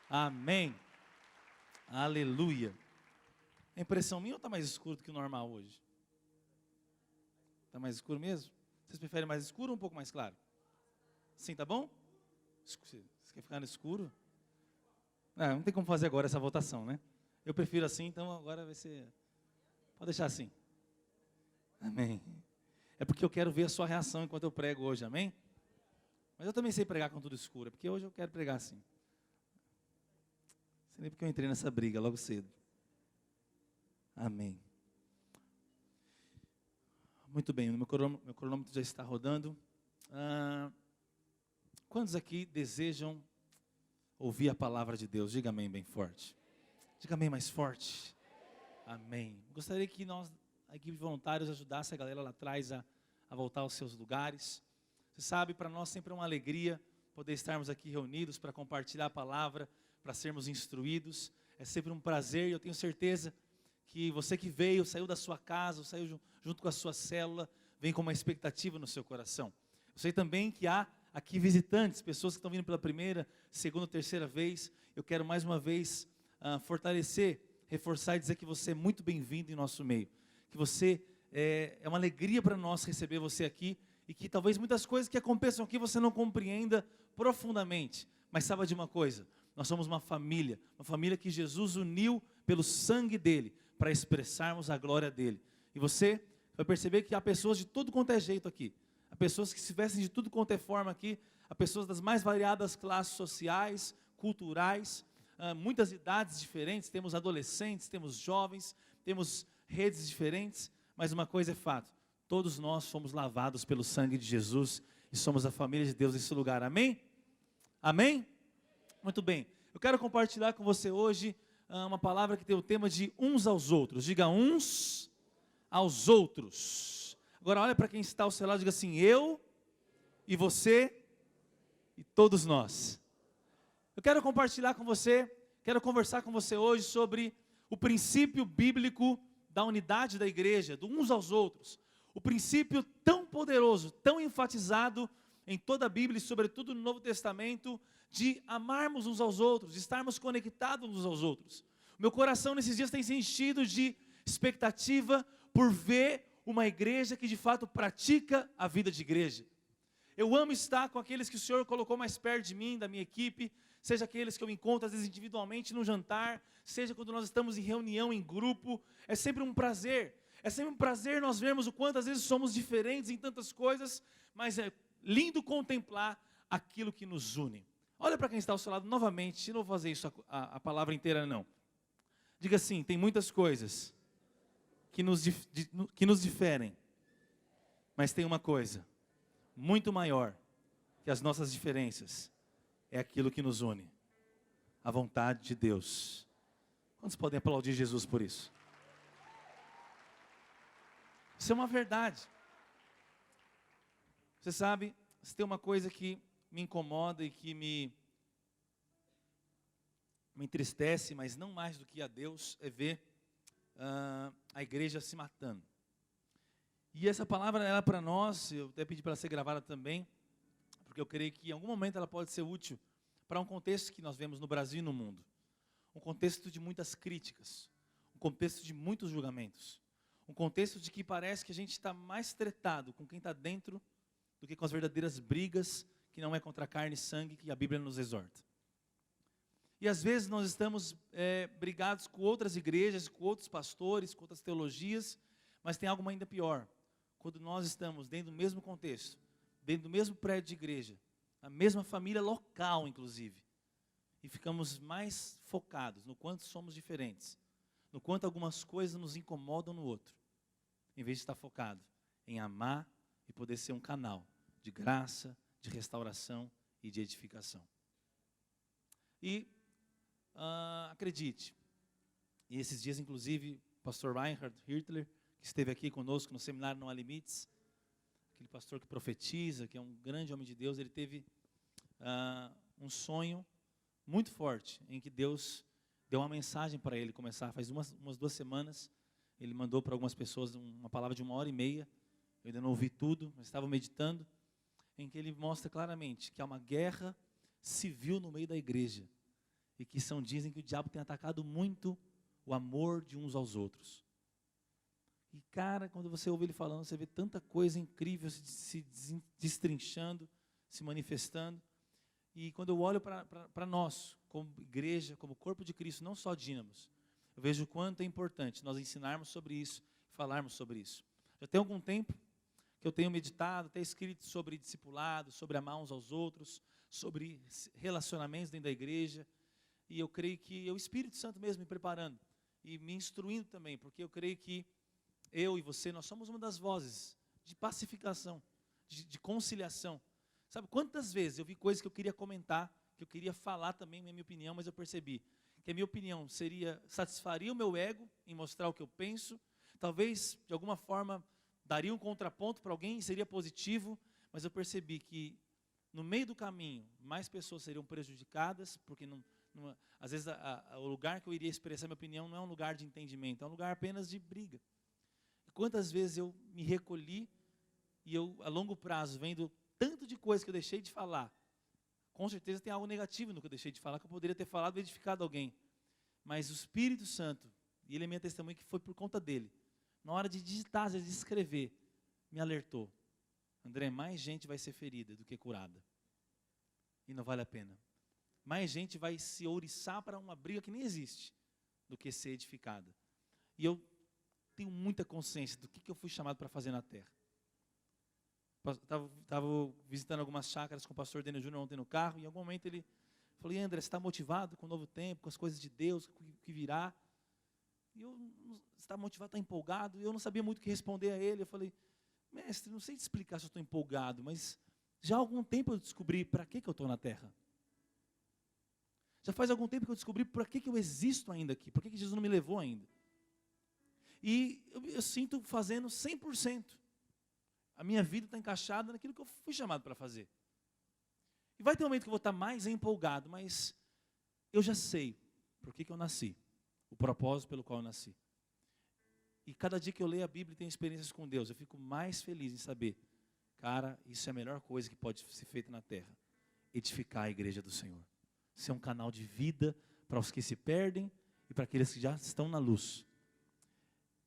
Amém. Aleluia. É impressão minha ou está mais escuro do que o normal hoje? Está mais escuro mesmo? Vocês preferem mais escuro ou um pouco mais claro? Sim, tá bom? Você quer ficar no escuro? Não tem como fazer agora essa votação, né? Eu prefiro assim, então agora vai ser... Pode deixar assim. Amém. É porque eu quero ver a sua reação enquanto eu prego hoje, amém? Mas eu também sei pregar com tudo escuro, é porque hoje eu quero pregar assim. Sei nem porque eu entrei nessa briga logo cedo. Amém. Muito bem, meu cronômetro já está rodando. Quantos aqui desejam ouvir a palavra de Deus? Diga amém bem forte. Diga amém mais forte. Amém. Gostaria que nós, a equipe de voluntários, ajudasse a galera lá atrás a voltar aos seus lugares. Você sabe, para nós sempre é uma alegria poder estarmos aqui reunidos para compartilhar a palavra, para sermos instruídos. É sempre um prazer e eu tenho certeza que você que veio, saiu da sua casa, saiu junto com a sua célula, vem com uma expectativa no seu coração. Eu sei também que há aqui visitantes, pessoas que estão vindo pela primeira, segunda, terceira vez. Eu quero mais uma vez fortalecer, reforçar e dizer que você é muito bem-vindo em nosso meio. Que você é uma alegria para nós receber você aqui e que talvez muitas coisas que aconteçam aqui você não compreenda profundamente. Mas saiba de uma coisa, nós somos uma família que Jesus uniu pelo sangue dele, para expressarmos a glória dele. E você vai perceber que há pessoas de tudo quanto é jeito aqui. Há pessoas que se vestem de tudo quanto é forma aqui. Há pessoas das mais variadas classes sociais, culturais, muitas idades diferentes. Temos adolescentes, temos jovens, temos redes diferentes. Mas uma coisa é fato, todos nós fomos lavados pelo sangue de Jesus e somos a família de Deus nesse lugar. Amém? Amém? Muito bem. Eu quero compartilhar com você hoje uma palavra que tem o tema de uns aos outros. Diga uns aos outros. Agora olha para quem está ao seu lado e diga assim: eu e você e todos nós. Eu quero compartilhar com você, quero conversar com você hoje sobre o princípio bíblico da unidade da igreja, do uns aos outros. O princípio tão poderoso, tão enfatizado em toda a Bíblia e sobretudo no Novo Testamento, de amarmos uns aos outros, de estarmos conectados uns aos outros. O meu coração nesses dias tem se enchido de expectativa por ver uma igreja que de fato pratica a vida de igreja. Eu amo estar com aqueles que o Senhor colocou mais perto de mim, da minha equipe, seja aqueles que eu encontro às vezes individualmente no jantar, seja quando nós estamos em reunião, em grupo. É sempre um prazer nós vermos o quanto às vezes somos diferentes em tantas coisas, mas é lindo contemplar aquilo que nos une. Olha para quem está ao seu lado novamente, não vou fazer isso a palavra inteira não. Diga assim: tem muitas coisas que nos diferem, mas tem uma coisa muito maior que as nossas diferenças, é aquilo que nos une, a vontade de Deus. Quantos podem aplaudir Jesus por isso? Isso é uma verdade. Você sabe, se tem uma coisa que me incomoda e que me entristece, mas não mais do que a Deus, é ver a igreja se matando. E essa palavra ela é para nós, eu até pedi para ela ser gravada também, porque eu creio que em algum momento ela pode ser útil para um contexto que nós vemos no Brasil e no mundo. Um contexto de muitas críticas, um contexto de muitos julgamentos, um contexto de que parece que a gente está mais tretado com quem está dentro do que com as verdadeiras brigas, que não é contra carne e sangue, que a Bíblia nos exorta. E às vezes nós estamos brigados com outras igrejas, com outros pastores, com outras teologias, mas tem algo ainda pior. Quando nós estamos dentro do mesmo contexto, dentro do mesmo prédio de igreja, a mesma família local inclusive, e ficamos mais focados no quanto somos diferentes, no quanto algumas coisas nos incomodam no outro, em vez de estar focado em amar e poder ser um canal de graça, de restauração e de edificação. E acredite, e esses dias inclusive o pastor Reinhard Hirtler, que esteve aqui conosco no seminário Não Há Limites, aquele pastor que profetiza, que é um grande homem de Deus, ele teve um sonho muito forte, em que Deus deu uma mensagem para ele começar, faz umas 2 semanas, ele mandou para algumas pessoas uma palavra de 1h30, eu ainda não ouvi tudo, mas estava meditando, em que ele mostra claramente que há uma guerra civil no meio da igreja, e que dizem que o diabo tem atacado muito o amor de uns aos outros. E cara, quando você ouve ele falando, você vê tanta coisa incrível se destrinchando, se manifestando. E quando eu olho para nós, como igreja, como corpo de Cristo, não só Dínamos, eu vejo o quanto é importante nós ensinarmos sobre isso, falarmos sobre isso. Já tem algum tempo que eu tenho meditado, até escrito sobre discipulado, sobre amar uns aos outros, sobre relacionamentos dentro da igreja. E eu creio que é o Espírito Santo mesmo me preparando e me instruindo também, porque eu creio que eu e você, nós somos uma das vozes de pacificação, de conciliação. Sabe quantas vezes eu vi coisas que eu queria comentar, que eu queria falar também, minha opinião, mas eu percebi que a minha opinião satisfaria o meu ego em mostrar o que eu penso, talvez de alguma forma daria um contraponto para alguém, seria positivo, mas eu percebi que no meio do caminho, mais pessoas seriam prejudicadas, porque às vezes o lugar que eu iria expressar minha opinião não é um lugar de entendimento, é um lugar apenas de briga. E quantas vezes eu me recolhi e eu, a longo prazo, vendo tanto de coisa que eu deixei de falar, com certeza tem algo negativo no que eu deixei de falar, que eu poderia ter falado e edificado alguém. Mas o Espírito Santo, e ele é minha testemunha que foi por conta dele, na hora de digitar, de escrever, me alertou. André, mais gente vai ser ferida do que curada. E não vale a pena. Mais gente vai se ouriçar para uma briga que nem existe, do que ser edificada. E eu tenho muita consciência do que eu fui chamado para fazer na terra. Estava visitando algumas chácaras com o pastor Daniel Júnior ontem no carro, e em algum momento ele falou, André, você está motivado com o novo tempo, com as coisas de Deus, com o que virá? E eu, você está motivado, está empolgado? E eu não sabia muito o que responder a ele. Eu falei, mestre, não sei te explicar se eu estou empolgado, mas já há algum tempo eu descobri para que eu estou na terra. Já faz algum tempo que eu descobri para que eu existo ainda aqui, por que Jesus não me levou ainda. E eu sinto fazendo 100%. A minha vida está encaixada naquilo que eu fui chamado para fazer. E vai ter um momento que eu vou estar mais empolgado, mas eu já sei por que eu nasci, o propósito pelo qual eu nasci. E cada dia que eu leio a Bíblia e tenho experiências com Deus, eu fico mais feliz em saber, cara, isso é a melhor coisa que pode ser feita na terra, edificar a igreja do Senhor. Ser um canal de vida para os que se perdem e para aqueles que já estão na luz.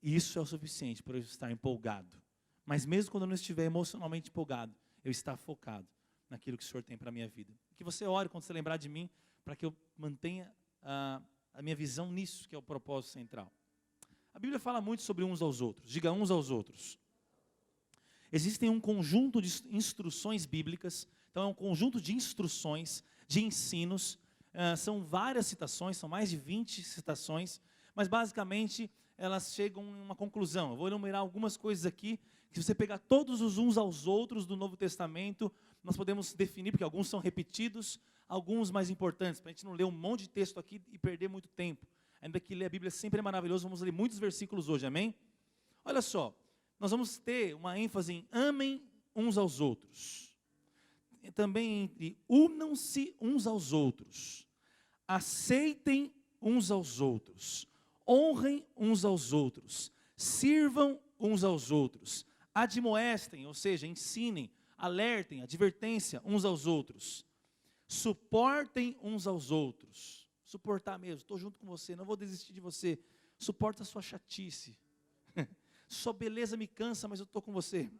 E isso é o suficiente para eu estar empolgado. Mas mesmo quando eu não estiver emocionalmente empolgado, eu estar focado naquilo que o Senhor tem para a minha vida. Que você ore quando você lembrar de mim, para que eu mantenha a minha visão nisso, que é o propósito central. A Bíblia fala muito sobre uns aos outros. Diga uns aos outros. Existem um conjunto de instruções bíblicas, então é um conjunto de instruções, de ensinos, são várias citações, são mais de 20 citações, mas basicamente elas chegam a uma conclusão. Eu vou enumerar algumas coisas aqui, que se você pegar todos os uns aos outros do Novo Testamento, nós podemos definir, porque alguns são repetidos, alguns mais importantes, para a gente não ler um monte de texto aqui e perder muito tempo. Ainda que ler a Bíblia sempre é maravilhoso, vamos ler muitos versículos hoje, amém? Olha só, nós vamos ter uma ênfase em amem uns aos outros. E também entre unam-se uns aos outros, aceitem uns aos outros, honrem uns aos outros, sirvam uns aos outros, admoestem, ou seja, ensinem, alertem, advertência uns aos outros, suportem uns aos outros. Suportar mesmo, estou junto com você, não vou desistir de você. Suporta a sua chatice. Sua beleza me cansa, mas eu estou com você.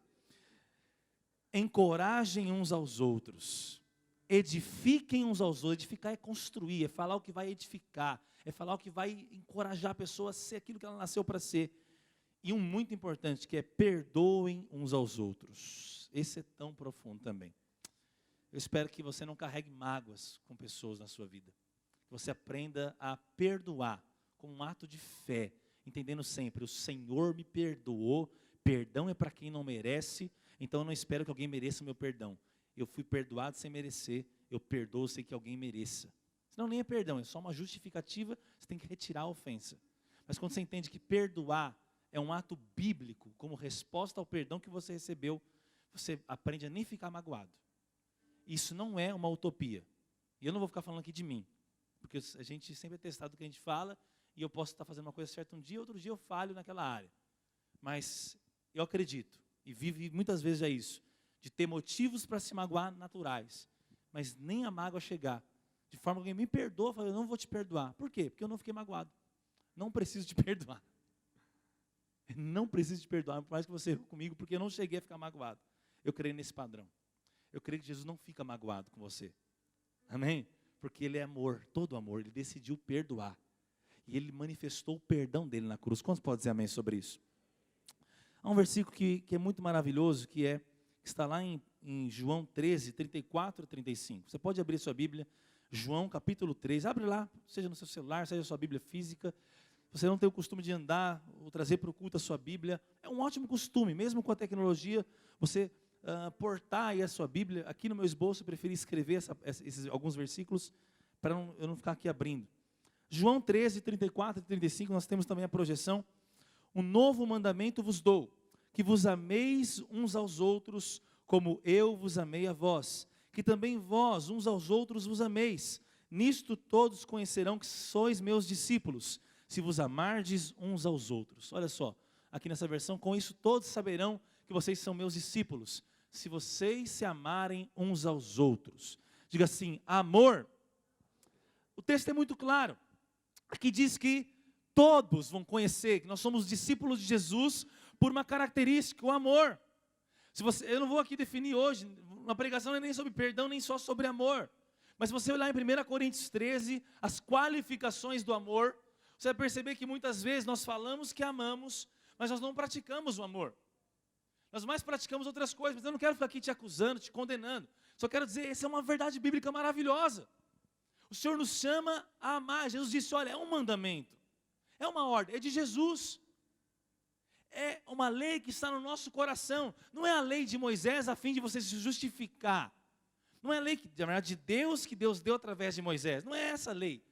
Encorajem uns aos outros. Edifiquem uns aos outros. Edificar é construir, é falar o que vai edificar, é falar o que vai encorajar a pessoa a ser aquilo que ela nasceu para ser. E um muito importante, que é perdoem uns aos outros. Esse é tão profundo também. Eu espero que você não carregue mágoas com pessoas na sua vida. Que você aprenda a perdoar com um ato de fé, entendendo sempre, o Senhor me perdoou, perdão é para quem não merece, então eu não espero que alguém mereça o meu perdão. Eu fui perdoado sem merecer, eu perdoo sem que alguém mereça. Senão nem é perdão, é só uma justificativa, você tem que retirar a ofensa. Mas quando você entende que perdoar é um ato bíblico, como resposta ao perdão que você recebeu, você aprende a nem ficar magoado. Isso não é uma utopia. E eu não vou ficar falando aqui de mim, porque a gente sempre é testado do que a gente fala, e eu posso estar fazendo uma coisa certa um dia, outro dia eu falho naquela área. Mas eu acredito, e vivo muitas vezes é isso, de ter motivos para se magoar naturais, mas nem a mágoa chegar, de forma que alguém me perdoa, eu falo, eu não vou te perdoar. Por quê? Porque eu não fiquei magoado. Não preciso te perdoar. Não preciso te perdoar, por mais que você errou comigo, porque eu não cheguei a ficar magoado. Eu creio nesse padrão. Eu creio que Jesus não fica magoado com você. Amém? Porque Ele é amor, todo amor. Ele decidiu perdoar. E Ele manifestou o perdão dEle na cruz. Quantos podem dizer amém sobre isso? Há um versículo que é muito maravilhoso, que está lá em João 13, 34 a 35. Você pode abrir sua Bíblia, João capítulo 13. Abre lá, seja no seu celular, seja na sua Bíblia física. Você não tem o costume de andar ou trazer para o culto a sua Bíblia. É um ótimo costume, mesmo com a tecnologia, você portar aí a sua Bíblia. Aqui no meu esboço eu preferi escrever esses alguns versículos para eu não ficar aqui abrindo. João 13, 34 e 35, nós temos também a projeção. Um novo mandamento vos dou, que vos ameis uns aos outros, como eu vos amei a vós, que também vós uns aos outros vos ameis. Nisto todos conhecerão que sois meus discípulos, se vos amardes uns aos outros. Olha só, aqui nessa versão, com isso todos saberão que vocês são meus discípulos, se vocês se amarem uns aos outros. Diga assim, amor. O texto é muito claro. Aqui diz que todos vão conhecer que nós somos discípulos de Jesus por uma característica, o amor. Eu não vou aqui definir hoje, uma pregação não é nem sobre perdão, nem só sobre amor. Mas se você olhar em 1 Coríntios 13, as qualificações do amor, você vai perceber que muitas vezes nós falamos que amamos, mas nós não praticamos o amor. Nós mais praticamos outras coisas, mas eu não quero ficar aqui te acusando, te condenando. Só quero dizer, essa é uma verdade bíblica maravilhosa. O Senhor nos chama a amar. Jesus disse, olha, é um mandamento, é uma ordem, é de Jesus. É uma lei que está no nosso coração. Não é a lei de Moisés a fim de você se justificar. Não é a lei na verdade, de Deus que Deus deu através de Moisés. Não é essa lei.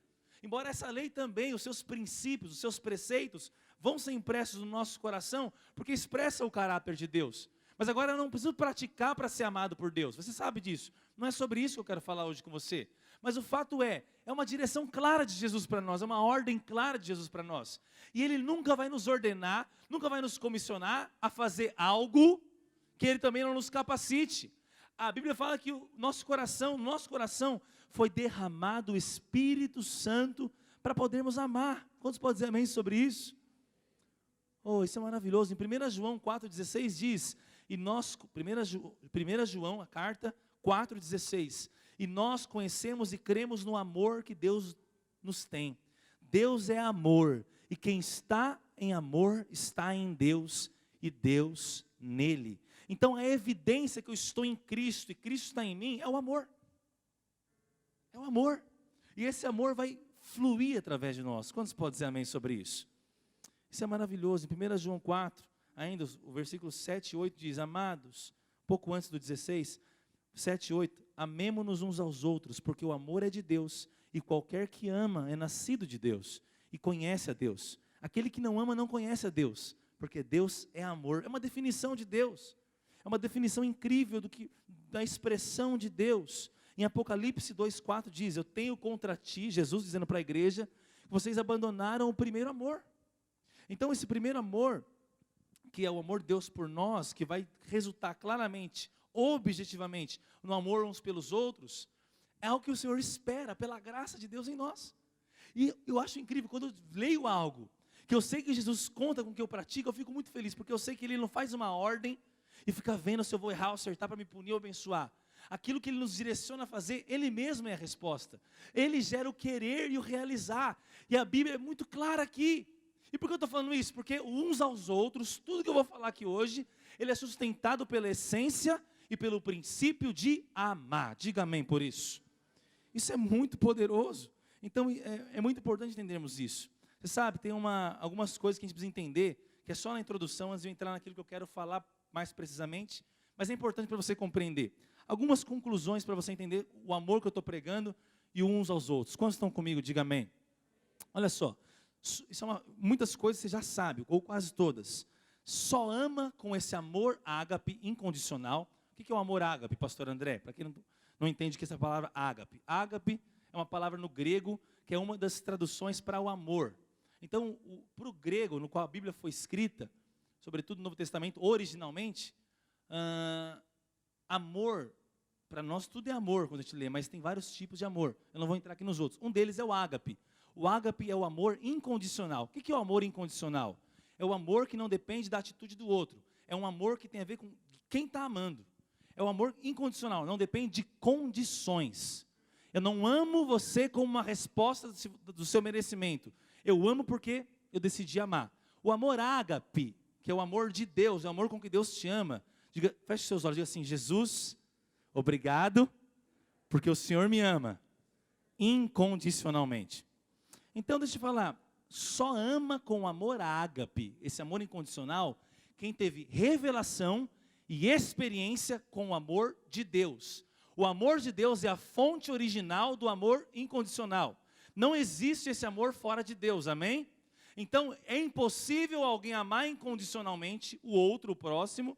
Embora essa lei também, os seus princípios, os seus preceitos, vão ser impressos no nosso coração, porque expressa o caráter de Deus. Mas agora eu não preciso praticar para ser amado por Deus. Você sabe disso. Não é sobre isso que eu quero falar hoje com você. Mas o fato é uma direção clara de Jesus para nós, é uma ordem clara de Jesus para nós. E Ele nunca vai nos ordenar, nunca vai nos comissionar a fazer algo que Ele também não nos capacite. A Bíblia fala que no nosso coração foi derramado o Espírito Santo para podermos amar. Quantos podem dizer amém sobre isso? Oh, isso é maravilhoso. Em 1 João 4,16 diz, 1 João, a carta 4,16, e nós conhecemos e cremos no amor que Deus nos tem. Deus é amor, e quem está em amor está em Deus, e Deus nele. Então a evidência que eu estou em Cristo, e Cristo está em mim, é o amor. É o amor. E esse amor vai fluir através de nós. Quantos podem dizer amém sobre isso? Isso é maravilhoso. Em 1 João 4, ainda o versículo 7 e 8 diz, amados, pouco antes do 16, 7 e 8, amemo-nos uns aos outros, porque o amor é de Deus, e qualquer que ama é nascido de Deus, e conhece a Deus. Aquele que não ama não conhece a Deus, porque Deus é amor. É uma definição de Deus, é uma definição incrível da expressão de Deus. Em Apocalipse 2,4 diz, eu tenho contra ti, Jesus dizendo para a igreja, que vocês abandonaram o primeiro amor. Então esse primeiro amor, que é o amor de Deus por nós, que vai resultar claramente, objetivamente, no amor uns pelos outros, é algo que o Senhor espera, pela graça de Deus em nós. E eu acho incrível, quando eu leio algo, que eu sei que Jesus conta com o que eu pratico, eu fico muito feliz, porque eu sei que Ele não faz uma ordem, e fica vendo se eu vou errar ou acertar para me punir ou abençoar. Aquilo que Ele nos direciona a fazer, Ele mesmo é a resposta. Ele gera o querer e o realizar. E a Bíblia é muito clara aqui. E por que eu estou falando isso? Porque uns aos outros, tudo que eu vou falar aqui hoje, ele é sustentado pela essência e pelo princípio de amar. Diga amém por isso. Isso é muito poderoso. Então é muito importante entendermos isso. Você sabe, tem algumas coisas que a gente precisa entender, que é só na introdução, antes de eu entrar naquilo que eu quero falar mais precisamente, mas é importante para você compreender. Algumas conclusões para você entender o amor que eu estou pregando e uns aos outros. Quantos estão comigo? Diga amém. Olha só, muitas coisas você já sabe, ou quase todas. Só ama com esse amor ágape incondicional. O que é o amor ágape, pastor André? Para quem não entende o que é essa palavra ágape. Ágape é uma palavra no grego, que é uma das traduções para o amor. Então, para o grego, no qual a Bíblia foi escrita, sobretudo no Novo Testamento, originalmente, amor para nós tudo é amor quando a gente lê, mas tem vários tipos de amor. Eu não vou entrar aqui nos outros. Um deles é o ágape. O ágape é o amor incondicional. O que é o amor incondicional? É o amor que não depende da atitude do outro. É um amor que tem a ver com quem está amando. É o amor incondicional, não depende de condições. Eu não amo você como uma resposta do seu merecimento. Eu amo porque eu decidi amar. O amor ágape, que é o amor de Deus, é o amor com que Deus te ama. Feche seus olhos e diga assim: Jesus, obrigado, porque o Senhor me ama incondicionalmente. Então, deixa eu te falar, só ama com amor ágape, esse amor incondicional, quem teve revelação e experiência com o amor de Deus. O amor de Deus é a fonte original do amor incondicional. Não existe esse amor fora de Deus, amém? Então, é impossível alguém amar incondicionalmente o outro, o próximo,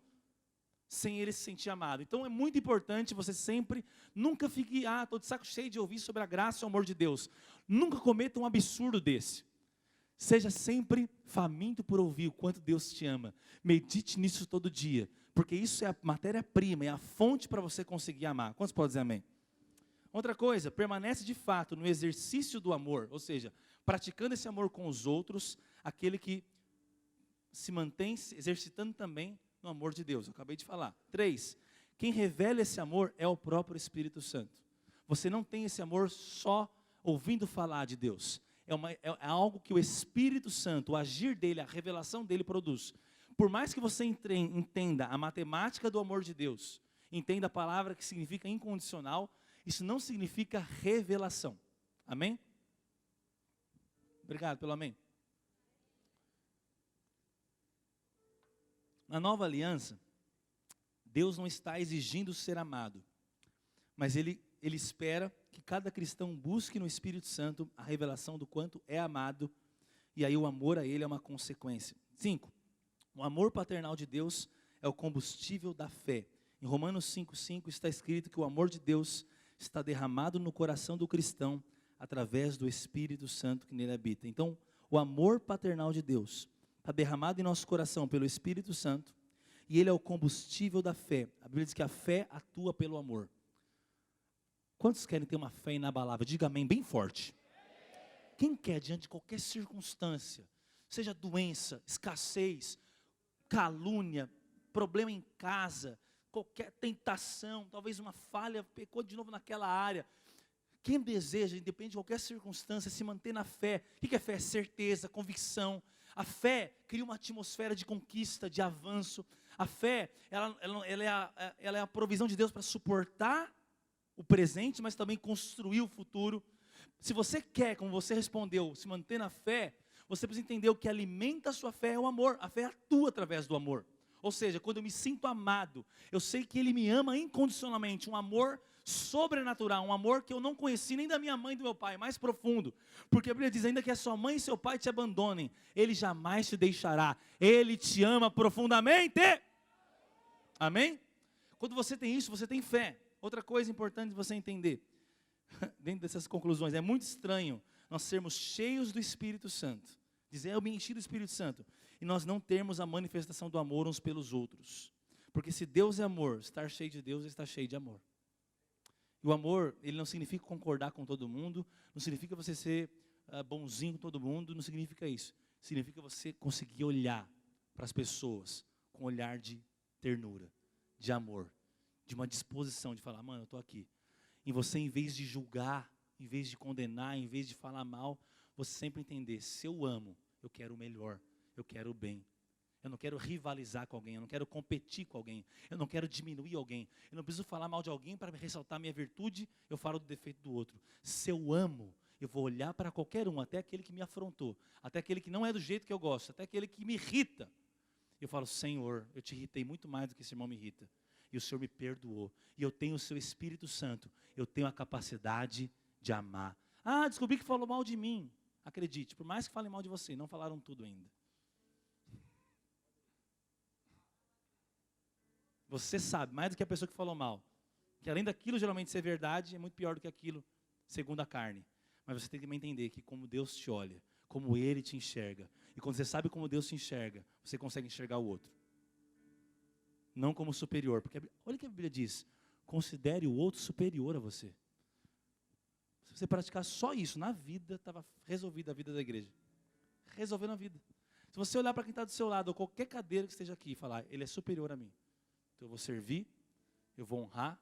sem ele se sentir amado. Então, é muito importante você sempre, nunca fique, estou de saco cheio de ouvir sobre a graça e o amor de Deus. Nunca cometa um absurdo desse. Seja sempre faminto por ouvir o quanto Deus te ama. Medite nisso todo dia, porque isso é a matéria-prima, é a fonte para você conseguir amar. Quantos podem dizer amém? Outra coisa, permanece de fato no exercício do amor, ou seja, praticando esse amor com os outros, aquele que se mantém exercitando também no amor de Deus. Eu acabei de falar. 3, quem revela esse amor é o próprio Espírito Santo. Você não tem esse amor só ouvindo falar de Deus. É algo que o Espírito Santo, o agir dele, a revelação dele produz. Por mais que você entenda a matemática do amor de Deus, entenda a palavra que significa incondicional, isso não significa revelação. Amém? Obrigado pelo amém. Na nova aliança, Deus não está exigindo ser amado, mas Ele espera que cada cristão busque no Espírito Santo a revelação do quanto é amado, e aí o amor a Ele é uma consequência. 5, o amor paternal de Deus é o combustível da fé. Em Romanos 5,5 está escrito que o amor de Deus está derramado no coração do cristão através do Espírito Santo que nele habita. Então, o amor paternal de Deus está derramado em nosso coração pelo Espírito Santo, e ele é o combustível da fé. A Bíblia diz que a fé atua pelo amor. Quantos querem ter uma fé inabalável? Diga amém bem forte. Quem quer, diante de qualquer circunstância, seja doença, escassez, calúnia, problema em casa, qualquer tentação, talvez uma falha, pecou de novo naquela área, quem deseja, independente de qualquer circunstância, se manter na fé. O que é fé? É certeza, convicção. A fé cria uma atmosfera de conquista, de avanço. A fé, ela é a provisão de Deus para suportar o presente, mas também construir o futuro. Se você quer, como você respondeu, se manter na fé, você precisa entender o que alimenta a sua fé é o amor. A fé atua através do amor. Ou seja, quando eu me sinto amado, eu sei que Ele me ama incondicionalmente, um amor sobrenatural, um amor que eu não conheci nem da minha mãe e do meu pai, mais profundo, porque a Bíblia diz ainda que a sua mãe e seu pai te abandonem, Ele jamais te deixará, Ele te ama profundamente, amém? Quando você tem isso, você tem fé. Outra coisa importante de você entender, dentro dessas conclusões, é muito estranho nós sermos cheios do Espírito Santo, dizer eu me enchi do Espírito Santo, e nós não termos a manifestação do amor uns pelos outros, porque se Deus é amor, estar cheio de Deus é estar cheio de amor. E o amor, ele não significa concordar com todo mundo, não significa você ser bonzinho com todo mundo, não significa isso. Significa você conseguir olhar para as pessoas com um olhar de ternura, de amor, de uma disposição de falar, mano, eu estou aqui. E você, em vez de julgar, em vez de condenar, em vez de falar mal, você sempre entender, se eu amo, eu quero o melhor, eu quero o bem. Eu não quero rivalizar com alguém, eu não quero competir com alguém, eu não quero diminuir alguém, eu não preciso falar mal de alguém para ressaltar minha virtude, eu falo do defeito do outro. Se eu amo, eu vou olhar para qualquer um, até aquele que me afrontou, até aquele que não é do jeito que eu gosto, até aquele que me irrita. Eu falo, Senhor, eu te irritei muito mais do que esse irmão me irrita, e o Senhor me perdoou, e eu tenho o seu Espírito Santo, eu tenho a capacidade de amar. Descobri que falou mal de mim. Acredite, por mais que falem mal de você, não falaram tudo ainda. Você sabe, mais do que a pessoa que falou mal, que além daquilo geralmente ser verdade, é muito pior do que aquilo segundo a carne. Mas você tem que também entender que como Deus te olha, como Ele te enxerga, e quando você sabe como Deus te enxerga, você consegue enxergar o outro. Não como superior, porque olha o que a Bíblia diz, considere o outro superior a você. Se você praticar só isso na vida, estava resolvida a vida da igreja. Resolvendo a vida. Se você olhar para quem está do seu lado, ou qualquer cadeira que esteja aqui, e falar, ele é superior a mim. Então eu vou servir, eu vou honrar,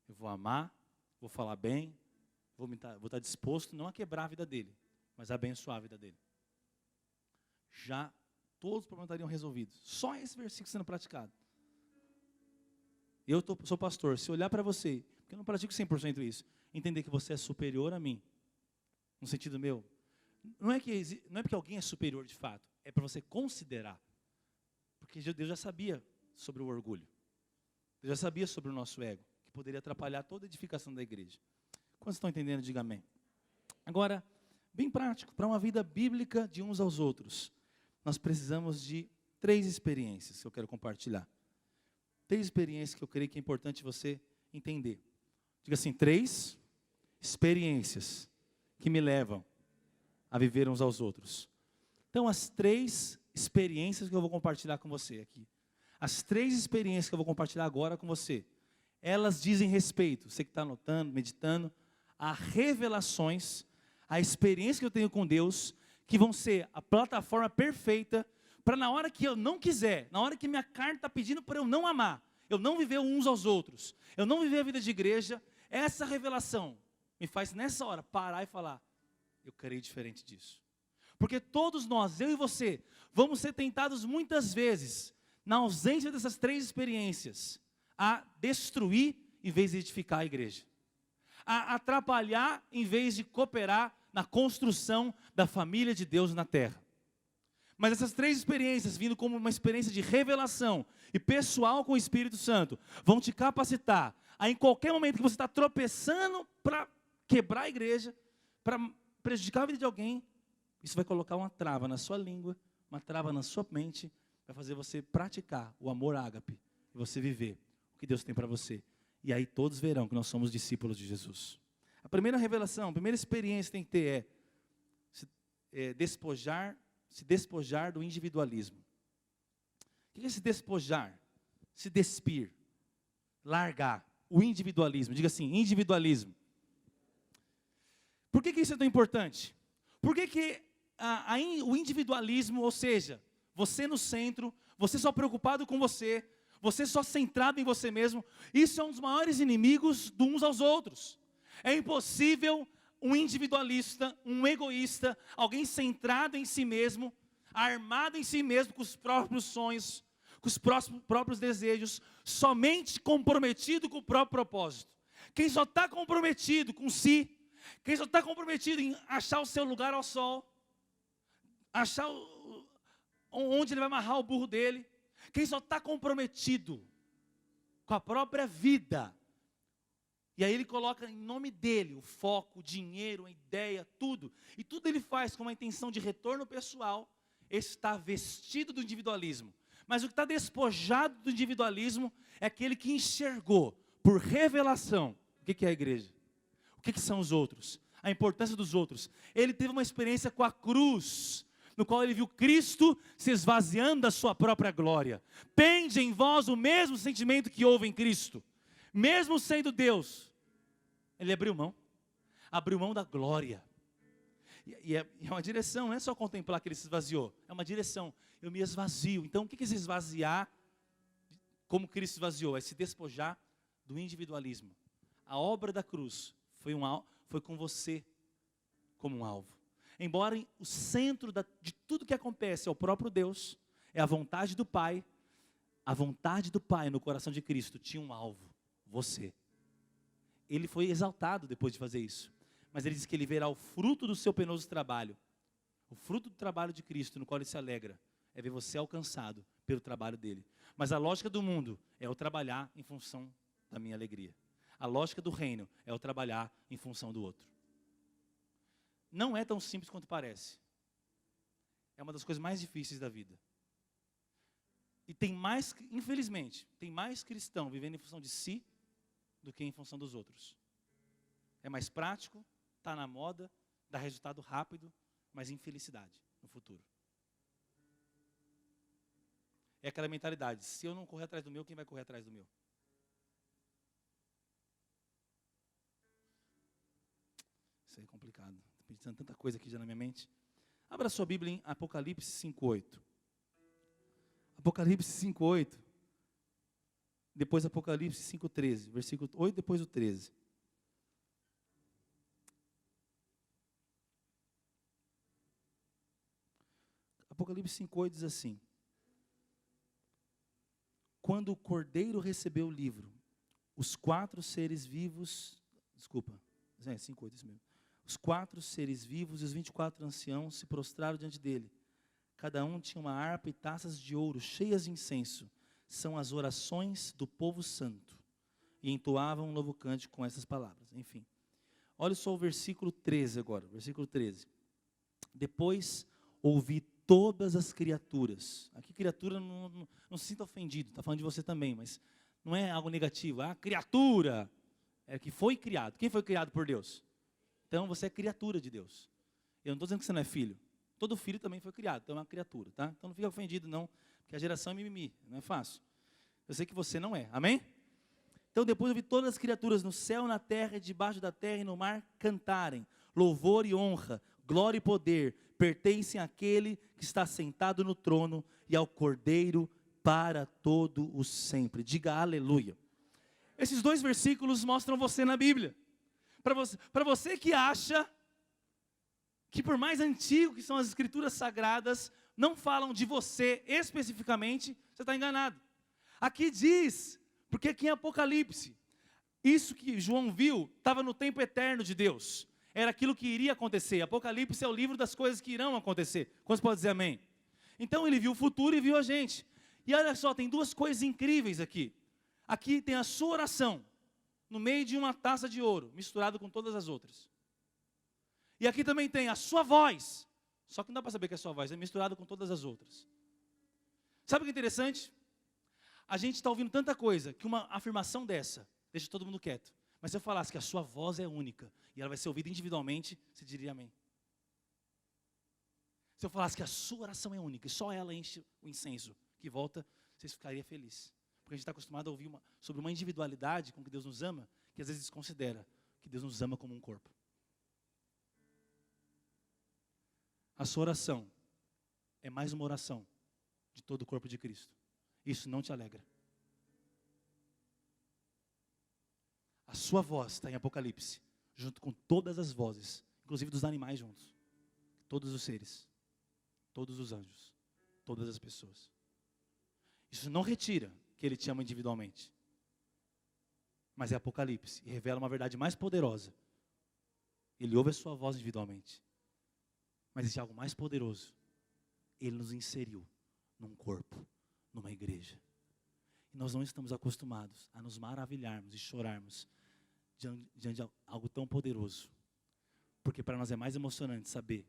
eu vou amar, vou falar bem, vou estar disposto não a quebrar a vida dele, mas a abençoar a vida dele. Já todos os problemas estariam resolvidos. Só esse versículo sendo praticado. Eu sou pastor, se olhar para você, porque eu não pratico 100% isso, entender que você é superior a mim, no sentido meu, não é porque alguém é superior de fato, é para você considerar. Porque Deus já sabia sobre o orgulho. Deus já sabia sobre o nosso ego, que poderia atrapalhar toda a edificação da igreja. Quantos estão entendendo? Diga amém. Agora, bem prático, para uma vida bíblica de uns aos outros, nós precisamos de 3 experiências que eu quero compartilhar. 3 experiências que eu creio que é importante você entender. Diga assim, 3 experiências que me levam a viver uns aos outros. Então, as 3 experiências que eu vou compartilhar com você aqui. As 3 experiências que eu vou compartilhar agora com você, elas dizem respeito, você que está anotando, meditando, a revelações, a experiência que eu tenho com Deus, que vão ser a plataforma perfeita para na hora que eu não quiser, na hora que minha carne está pedindo para eu não amar, eu não viver uns aos outros, eu não viver a vida de igreja, essa revelação me faz nessa hora parar e falar, eu creio diferente disso. Porque todos nós, eu e você, vamos ser tentados muitas vezes, na ausência dessas 3 experiências, a destruir em vez de edificar a igreja. A atrapalhar em vez de cooperar na construção da família de Deus na terra. Mas essas 3 experiências, vindo como uma experiência de revelação e pessoal com o Espírito Santo, vão te capacitar a, em qualquer momento que você está tropeçando para quebrar a igreja, para prejudicar a vida de alguém, isso vai colocar uma trava na sua língua, uma trava na sua mente, vai fazer você praticar o amor ágape e você viver o que Deus tem para você. E aí todos verão que nós somos discípulos de Jesus. A primeira revelação, a primeira experiência que tem que ter se despojar do individualismo. O que é se despojar? Se despir, largar o individualismo. Diga assim, individualismo. Por que isso é tão importante? Por que o individualismo, ou seja, você no centro, você só preocupado com você só centrado em você mesmo, isso é um dos maiores inimigos de uns aos outros. É impossível um individualista, um egoísta, alguém centrado em si mesmo, armado em si mesmo com os próprios sonhos, com os próprios desejos, somente comprometido com o próprio propósito. Quem só está comprometido com si, quem só está comprometido em achar o seu lugar ao sol, achar onde ele vai amarrar o burro dele, quem só está comprometido com a própria vida, e aí ele coloca em nome dele o foco, o dinheiro, a ideia, tudo, e tudo ele faz com uma intenção de retorno pessoal, esse está vestido do individualismo. Mas o que está despojado do individualismo é aquele que enxergou por revelação o que é a igreja, o que são os outros, a importância dos outros. Ele teve uma experiência com a cruz, no qual ele viu Cristo se esvaziando da sua própria glória. Tende em vós o mesmo sentimento que houve em Cristo. Mesmo sendo Deus, ele abriu mão da glória. E é uma direção, não é só contemplar que ele se esvaziou, é uma direção, eu me esvazio. Então o que é se esvaziar, como Cristo se esvaziou? É se despojar do individualismo. A obra da cruz foi com você como um alvo. Embora o centro de tudo que acontece é o próprio Deus, é a vontade do Pai no coração de Cristo tinha um alvo, você. Ele foi exaltado depois de fazer isso, mas ele diz que ele verá o fruto do seu penoso trabalho, o fruto do trabalho de Cristo, no qual ele se alegra, é ver você alcançado pelo trabalho dele. Mas a lógica do mundo é eu trabalhar em função da minha alegria. A lógica do reino é eu trabalhar em função do outro. Não é tão simples quanto parece. É uma das coisas mais difíceis da vida. E infelizmente, tem mais cristão vivendo em função de si do que em função dos outros. É mais prático, está na moda, dá resultado rápido, mas infelicidade no futuro. É aquela mentalidade, se eu não correr atrás do meu, quem vai correr atrás do meu? Isso aí é complicado. Estou pensando tanta coisa aqui já na minha mente. Abra sua Bíblia em Apocalipse 5:8. Apocalipse 5:8. Depois Apocalipse 5:13. Versículo 8, depois o 13. Apocalipse 5:8 diz assim: quando o Cordeiro recebeu o livro, os 4 seres vivos, 5:8, isso mesmo. Os 4 seres vivos e os 24 anciãos se prostraram diante dele. Cada um tinha uma harpa e taças de ouro cheias de incenso. São as orações do povo santo. E entoavam um novo cântico com essas palavras. Enfim, olha só o versículo 13 agora. Versículo 13. Depois ouvi todas as criaturas. Aqui criatura não se sinta ofendido. Está falando de você também, mas não é algo negativo. A criatura é que foi criado. Quem foi criado por Deus? Então você é criatura de Deus. Eu não estou dizendo que você não é filho. Todo filho também foi criado, então é uma criatura, tá? Então não fica ofendido não, porque a geração é mimimi, não é fácil. Eu sei que você não é, amém? Então depois eu vi todas as criaturas no céu, na terra, debaixo da terra e no mar cantarem. Louvor e honra, glória e poder pertencem àquele que está sentado no trono e ao Cordeiro para todo o sempre. Diga aleluia. Esses 2 versículos mostram você na Bíblia. Para você que acha que por mais antigo que são as escrituras sagradas, não falam de você especificamente, você está enganado. Aqui diz, porque aqui em Apocalipse, isso que João viu, estava no tempo eterno de Deus. Era aquilo que iria acontecer. Apocalipse é o livro das coisas que irão acontecer. Quantos podem dizer amém? Então ele viu o futuro e viu a gente. E olha só, tem 2 coisas incríveis aqui. Aqui tem a sua oração, no meio de uma taça de ouro, misturado com todas as outras. E aqui também tem a sua voz, só que não dá para saber que é a sua voz, é misturado com todas as outras. Sabe o que é interessante? A gente está ouvindo tanta coisa, que uma afirmação dessa deixa todo mundo quieto. Mas se eu falasse que a sua voz é única, e ela vai ser ouvida individualmente, você diria amém. Se eu falasse que a sua oração é única, e só ela enche o incenso que volta, vocês ficariam felizes. Porque a gente está acostumado a ouvir sobre uma individualidade com que Deus nos ama, que às vezes desconsidera que Deus nos ama como um corpo. A sua oração é mais uma oração de todo o corpo de Cristo. Isso não te alegra. A sua voz está em Apocalipse, junto com todas as vozes, inclusive dos animais juntos. Todos os seres, todos os anjos, todas as pessoas. Isso não retira que ele te ama individualmente. Mas é Apocalipse e revela uma verdade mais poderosa. Ele ouve a sua voz individualmente. Mas existe algo mais poderoso. Ele nos inseriu num corpo, numa igreja. E nós não estamos acostumados a nos maravilharmos e chorarmos diante de algo tão poderoso. Porque para nós é mais emocionante saber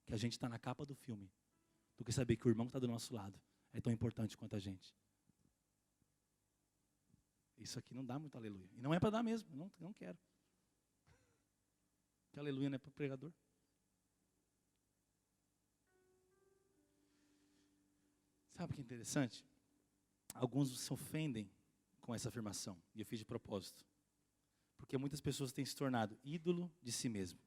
que a gente está na capa do filme do que saber que o irmão que está do nosso lado é tão importante quanto a gente. Isso aqui não dá muito aleluia. E não é para dar mesmo, eu não quero. Porque aleluia não é para o pregador. Sabe o que é interessante? Alguns se ofendem com essa afirmação. E eu fiz de propósito. Porque muitas pessoas têm se tornado ídolo de si mesmo.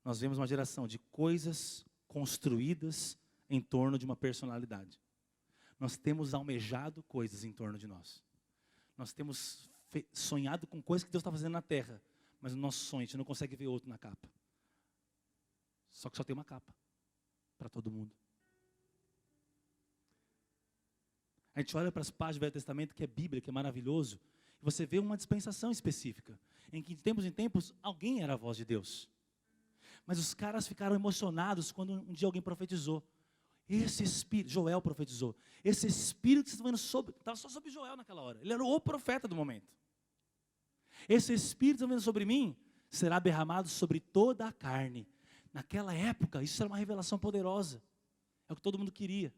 Nós vemos uma geração de coisas construídas em torno de uma personalidade. Nós temos almejado coisas em torno de nós. Nós temos sonhado com coisas que Deus está fazendo na terra. Mas no nosso sonho, a gente não consegue ver outro na capa. Só que só tem uma capa. Para todo mundo. A gente olha para as páginas do Velho Testamento, que é Bíblia, que é maravilhoso. E você vê uma dispensação específica. Em que de tempos em tempos, alguém era a voz de Deus. Mas os caras ficaram emocionados quando um dia alguém profetizou. Esse espírito, Joel profetizou. Esse espírito que vocês estão vendo estava só sobre Joel naquela hora. Ele era o profeta do momento. Esse espírito que estão vendo sobre mim será derramado sobre toda a carne. Naquela época, isso era uma revelação poderosa. É o que todo mundo queria.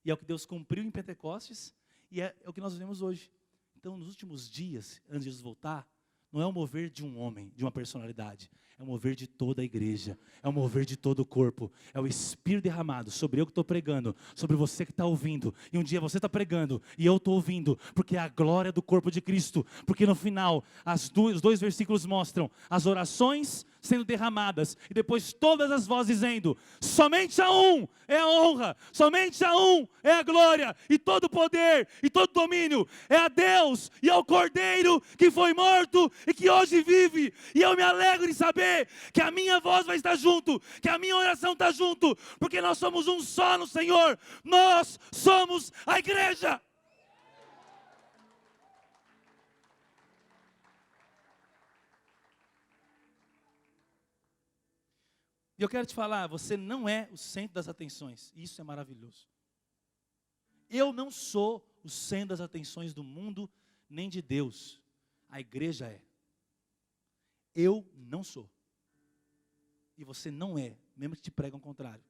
E é o que Deus cumpriu em Pentecostes. E é o que nós vemos hoje. Então, nos últimos dias, antes de Jesus voltar, não é o mover de um homem, de uma personalidade. É o mover de toda a igreja. É o mover de todo o corpo. É o Espírito derramado sobre eu que estou pregando, sobre você que está ouvindo. E um dia você está pregando e eu estou ouvindo. Porque é a glória do corpo de Cristo. Porque no final, os 2 versículos mostram: as orações sendo derramadas, e depois todas as vozes dizendo: somente a um é a honra, somente a um é a glória, e todo o poder, e todo o domínio é a Deus, e ao Cordeiro que foi morto, e que hoje vive, e eu me alegro em saber que a minha voz vai estar junto, que a minha oração está junto, porque nós somos um só no Senhor, nós somos a igreja. E eu quero te falar, você não é o centro das atenções. Isso é maravilhoso. Eu não sou o centro das atenções do mundo, nem de Deus. A igreja é. Eu não sou. E você não é, mesmo que te pregam o contrário.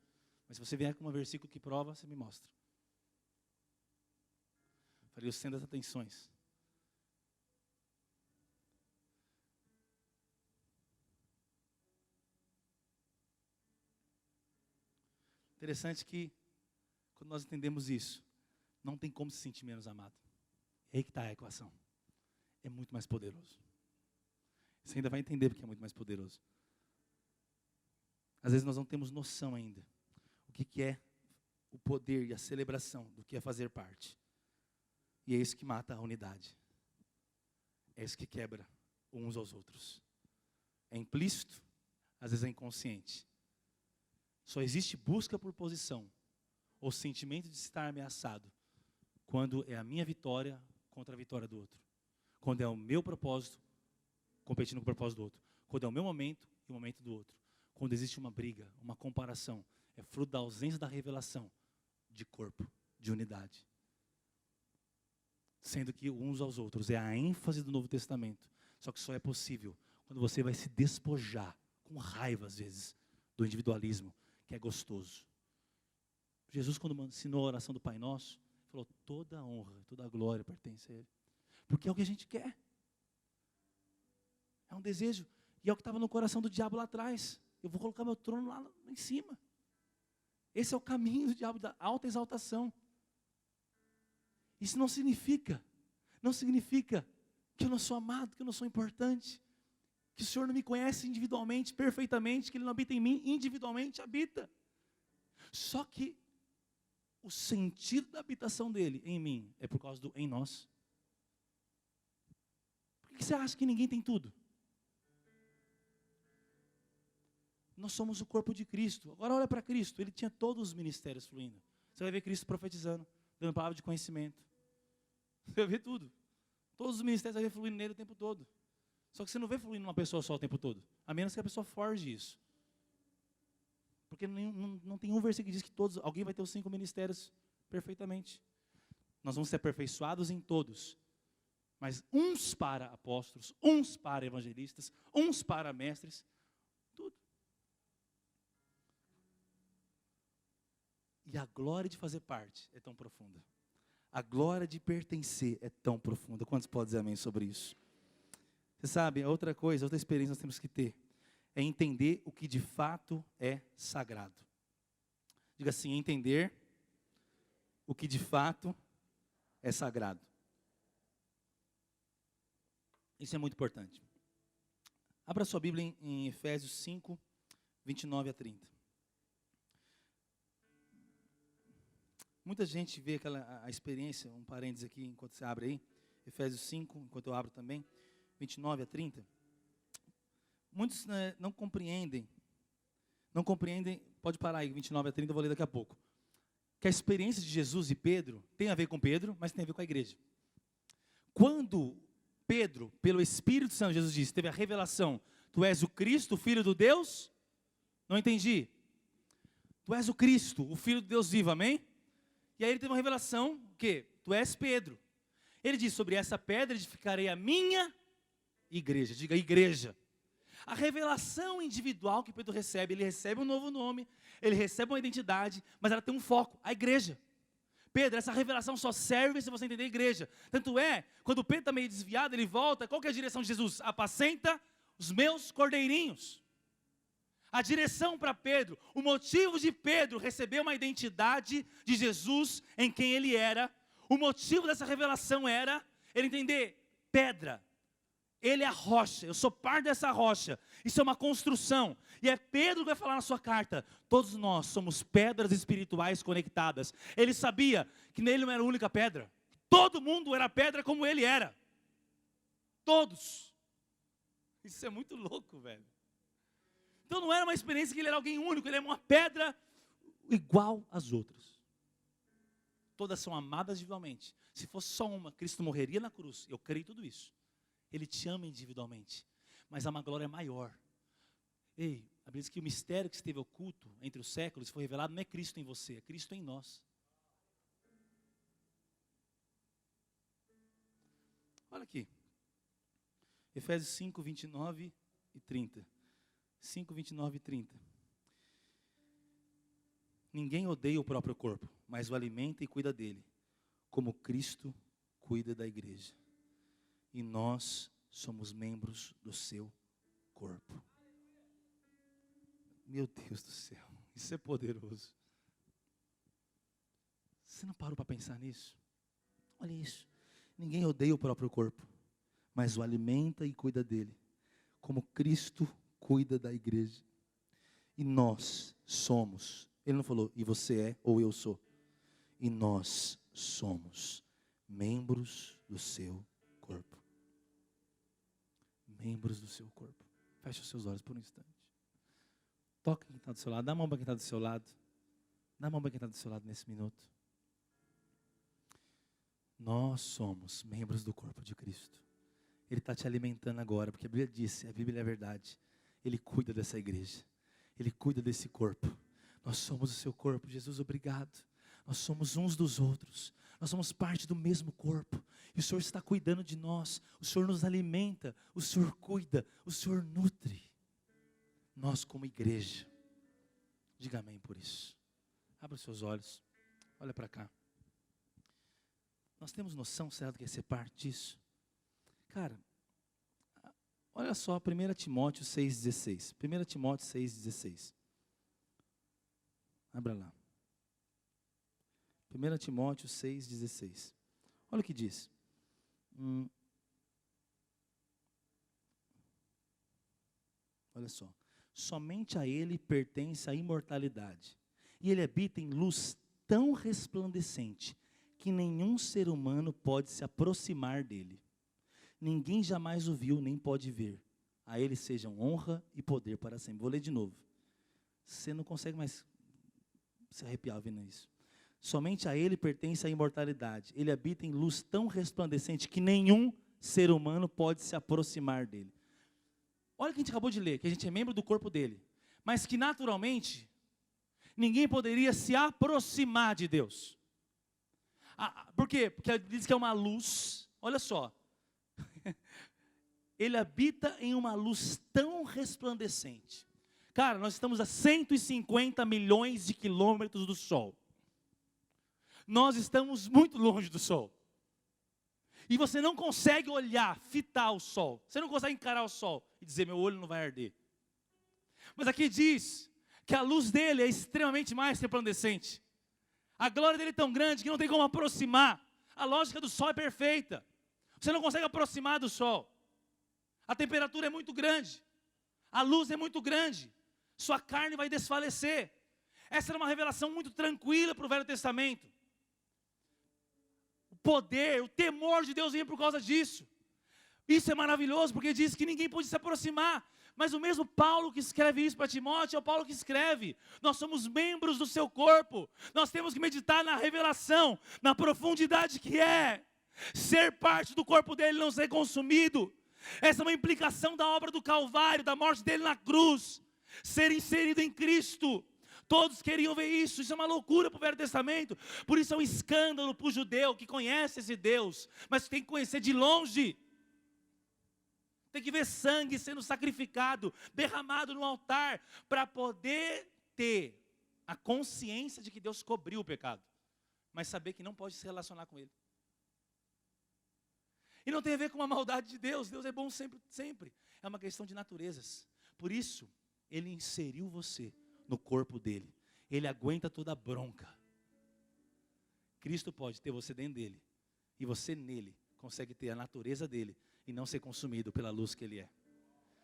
Mas se você vier com um versículo que prova, você me mostra. Eu falei o centro das atenções. Interessante que, quando nós entendemos isso, não tem como se sentir menos amado. É aí que está a equação. É muito mais poderoso. Você ainda vai entender porque é muito mais poderoso. Às vezes nós não temos noção ainda o que é o poder e a celebração do que é fazer parte. E é isso que mata a unidade. É isso que quebra uns aos outros. É implícito, às vezes é inconsciente. Só existe busca por posição, ou sentimento de estar ameaçado, quando é a minha vitória contra a vitória do outro. Quando é o meu propósito competindo com o propósito do outro. Quando é o meu momento e o momento do outro. Quando existe uma briga, uma comparação, é fruto da ausência da revelação de corpo, de unidade. Sendo que uns aos outros é a ênfase do Novo Testamento. Só que só é possível quando você vai se despojar, com raiva às vezes, do individualismo, que é gostoso. Jesus, quando ensinou a oração do Pai Nosso, falou: toda a honra, toda a glória pertence a Ele. Porque é o que a gente quer. É um desejo. E é o que estava no coração do diabo lá atrás. Eu vou colocar meu trono lá em cima. Esse é o caminho do diabo, da alta exaltação. Isso não significa que eu não sou amado, que eu não sou importante, que o Senhor não me conhece individualmente, perfeitamente, que Ele não habita em mim, individualmente habita. Só que o sentido da habitação dEle em mim é por causa do em nós. Por que você acha que ninguém tem tudo? Nós somos o corpo de Cristo. Agora olha para Cristo, Ele tinha todos os ministérios fluindo. Você vai ver Cristo profetizando, dando palavra de conhecimento. Você vai ver tudo. Todos os ministérios vai ver fluindo nele o tempo todo. Só que você não vê fluindo numa pessoa só o tempo todo. A menos que a pessoa forge isso. Porque não tem um versículo que diz que alguém vai ter os 5 ministérios perfeitamente. Nós vamos ser aperfeiçoados em todos. Mas uns para apóstolos, uns para evangelistas, uns para mestres. Tudo. E a glória de fazer parte é tão profunda. A glória de pertencer é tão profunda. Quantos podem dizer amém sobre isso? Você sabe, outra coisa, outra experiência nós temos que ter, é entender o que de fato é sagrado. Diga assim: entender o que de fato é sagrado. Isso é muito importante. Abra sua Bíblia em Efésios 5, 29 a 30. Muita gente vê a experiência, um parênteses aqui, enquanto você abre aí, Efésios 5, enquanto eu abro também, 29 a 30. Muitos não compreendem, pode parar aí, 29 a 30, eu vou ler daqui a pouco. Que a experiência de Jesus e Pedro tem a ver com Pedro, mas tem a ver com a igreja. Quando Pedro, pelo Espírito Santo, Jesus disse, teve a revelação: tu és o Cristo, o Filho do Deus? Não entendi. Tu és o Cristo, o Filho de Deus vivo, amém? E aí ele teve uma revelação, que tu és Pedro. Ele diz: sobre essa pedra edificarei a minha igreja. Diga igreja. A revelação individual que Pedro recebe, ele recebe um novo nome, ele recebe uma identidade, mas ela tem um foco, a igreja. Pedro, essa revelação só serve se você entender a igreja. Tanto é, quando Pedro está meio desviado, ele volta, qual que é a direção de Jesus? Apacenta os meus cordeirinhos. A direção para Pedro, o motivo de Pedro receber uma identidade de Jesus em quem ele era, o motivo dessa revelação era ele entender: pedra, Ele é a rocha, eu sou parte dessa rocha. Isso é uma construção. E é Pedro que vai falar na sua carta. Todos nós somos pedras espirituais conectadas. Ele sabia que nele não era a única pedra. Todo mundo era pedra como ele era. Todos. Isso é muito louco, velho. Então não era uma experiência que ele era alguém único. Ele é uma pedra igual às outras. Todas são amadas individualmente. Se fosse só uma, Cristo morreria na cruz. Eu creio em tudo isso. Ele te ama individualmente, mas há uma glória maior. Ei, a Bíblia diz que o mistério que esteve oculto entre os séculos foi revelado, não é Cristo em você, é Cristo em nós. Olha aqui, Efésios 5, 29 e 30. 5, 29 e 30. Ninguém odeia o próprio corpo, mas o alimenta e cuida dele, como Cristo cuida da igreja. E nós somos membros do seu corpo. Meu Deus do céu, isso é poderoso. Você não parou para pensar nisso? Olha isso. Ninguém odeia o próprio corpo, mas o alimenta e cuida dele, como Cristo cuida da igreja. E nós somos, ele não falou, e você é, ou eu sou. E nós somos membros do seu corpo. Membros do seu corpo. Feche os seus olhos por um instante. Toca quem está do seu lado. Dá a mão para quem está do seu lado. Dá a mão para quem está do seu lado nesse minuto. Nós somos membros do corpo de Cristo. Ele está te alimentando agora, porque a Bíblia disse, a Bíblia é verdade. Ele cuida dessa igreja. Ele cuida desse corpo. Nós somos o seu corpo. Jesus, obrigado. Nós somos uns dos outros. Nós somos parte do mesmo corpo. E o Senhor está cuidando de nós. O Senhor nos alimenta. O Senhor cuida. O Senhor nutre. Nós como igreja. Diga amém por isso. Abra os seus olhos. Olha para cá. Nós temos noção, certo, que é ser parte disso? Cara, olha só 1 Timóteo 6,16. 1 Timóteo 6,16. Abra lá. 1 Timóteo 6,16. Olha o que diz. Olha só. Somente a ele pertence a imortalidade. E ele habita em luz tão resplandecente que nenhum ser humano pode se aproximar dele. Ninguém jamais o viu, nem pode ver. A ele sejam honra e poder para sempre. Vou ler de novo. Você não consegue mais se arrepiar ouvindo isso. Somente a ele pertence a imortalidade. Ele habita em luz tão resplandecente que nenhum ser humano pode se aproximar dele. Olha o que a gente acabou de ler, que a gente é membro do corpo dele. Mas que naturalmente, ninguém poderia se aproximar de Deus. Por quê? Porque ele diz que é uma luz, olha só. Ele habita em uma luz tão resplandecente. Cara, nós estamos a 150 milhões de quilômetros do Sol. Nós estamos muito longe do Sol. E você não consegue olhar, fitar o Sol. Você não consegue encarar o Sol e dizer, meu olho não vai arder. Mas aqui diz que a luz dele é extremamente mais resplandecente. A glória dele é tão grande que não tem como aproximar. A lógica do Sol é perfeita. Você não consegue aproximar do Sol. A temperatura é muito grande. A luz é muito grande. Sua carne vai desfalecer. Essa era uma revelação muito tranquila para o Velho Testamento. O poder, o temor de Deus vinha por causa disso. Isso é maravilhoso, porque diz que ninguém pôde se aproximar. Mas o mesmo Paulo que escreve isso para Timóteo, é o Paulo que escreve. Nós somos membros do seu corpo. Nós temos que meditar na revelação, na profundidade que é ser parte do corpo dele, não ser consumido. Essa é uma implicação da obra do Calvário, da morte dele na cruz. Ser inserido em Cristo. Todos queriam ver isso. Isso é uma loucura para o Velho Testamento. Por isso é um escândalo para o judeu que conhece esse Deus, mas tem que conhecer de longe. Tem que ver sangue sendo sacrificado, derramado no altar, para poder ter a consciência de que Deus cobriu o pecado, mas saber que não pode se relacionar com ele. E não tem a ver com a maldade de Deus. Deus é bom sempre, sempre. É uma questão de naturezas. Por isso, ele inseriu você no corpo dele. Ele aguenta toda a bronca. Cristo pode ter você dentro dele. E você nele consegue ter a natureza dele. e não ser consumido pela luz que Ele é.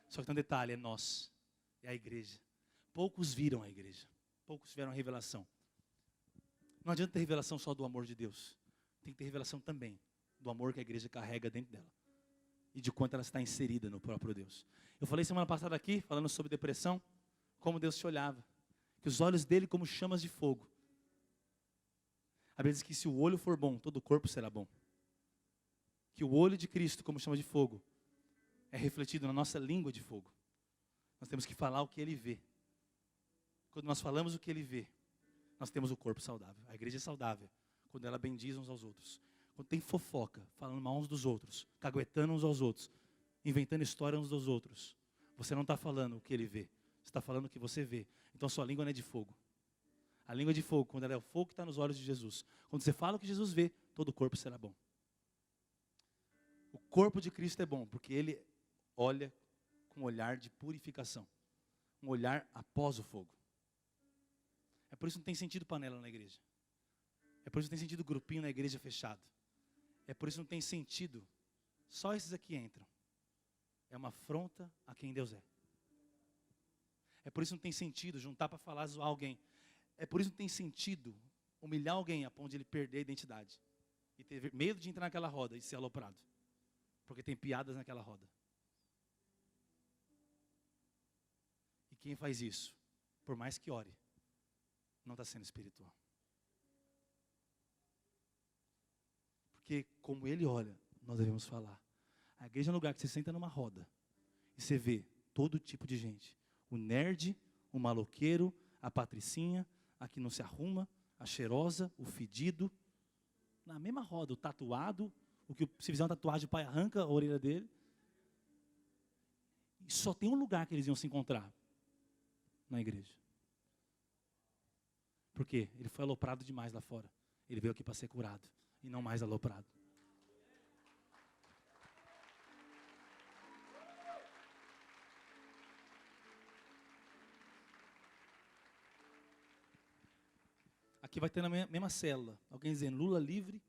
Só que tem um detalhe, é nós, é a igreja. Poucos viram a igreja, poucos tiveram a revelação. Não adianta ter revelação só do amor de Deus. Tem que ter revelação também do amor que a igreja carrega dentro dela. E de quanto ela está inserida no próprio Deus. Eu falei semana passada aqui, falando sobre depressão, como Deus te olhava. Que os olhos dele como chamas de fogo. A Bíblia diz que se o olho for bom, todo o corpo será bom. Que o olho de Cristo como chama de fogo é refletido na nossa língua de fogo. Nós temos que falar o que Ele vê. Quando nós falamos o que Ele vê, nós temos o corpo saudável. A igreja é saudável quando ela bendiz uns aos outros. Quando tem fofoca, falando mal uns dos outros, caguetando uns aos outros, inventando história uns dos outros, você não está falando o que Ele vê, você está falando o que você vê. Então a sua língua não é de fogo. A língua é de fogo, quando ela é o fogo que está nos olhos de Jesus. Quando você fala o que Jesus vê, todo o corpo será bom. O corpo de Cristo é bom, porque Ele olha com um olhar de purificação. Um olhar após o fogo. É por isso que não tem sentido panela na igreja. É por isso que não tem sentido grupinho na igreja fechado. É por isso que não tem sentido. Só esses aqui entram. É uma afronta a quem Deus é. É por isso que não tem sentido juntar para falar, zoar alguém. É por isso que não tem sentido humilhar alguém a ponto de ele perder a identidade. E ter medo de entrar naquela roda e ser aloprado. Porque tem piadas naquela roda. E quem faz isso, por mais que ore, não está sendo espiritual. Porque como Ele olha, nós devemos falar. A igreja é um lugar que você senta numa roda e você vê todo tipo de gente. O nerd, o maloqueiro, a patricinha, a que não se arruma, a cheirosa, o fedido. Na mesma roda, o tatuado, o que se fizer uma tatuagem o pai arranca a orelha dele. E só tem um lugar que eles iam se encontrar. Na igreja. Por quê? Ele foi aloprado demais lá fora. Ele veio aqui para ser curado. E não mais aloprado. Aqui vai ter na mesma célula. Alguém dizendo Lula livre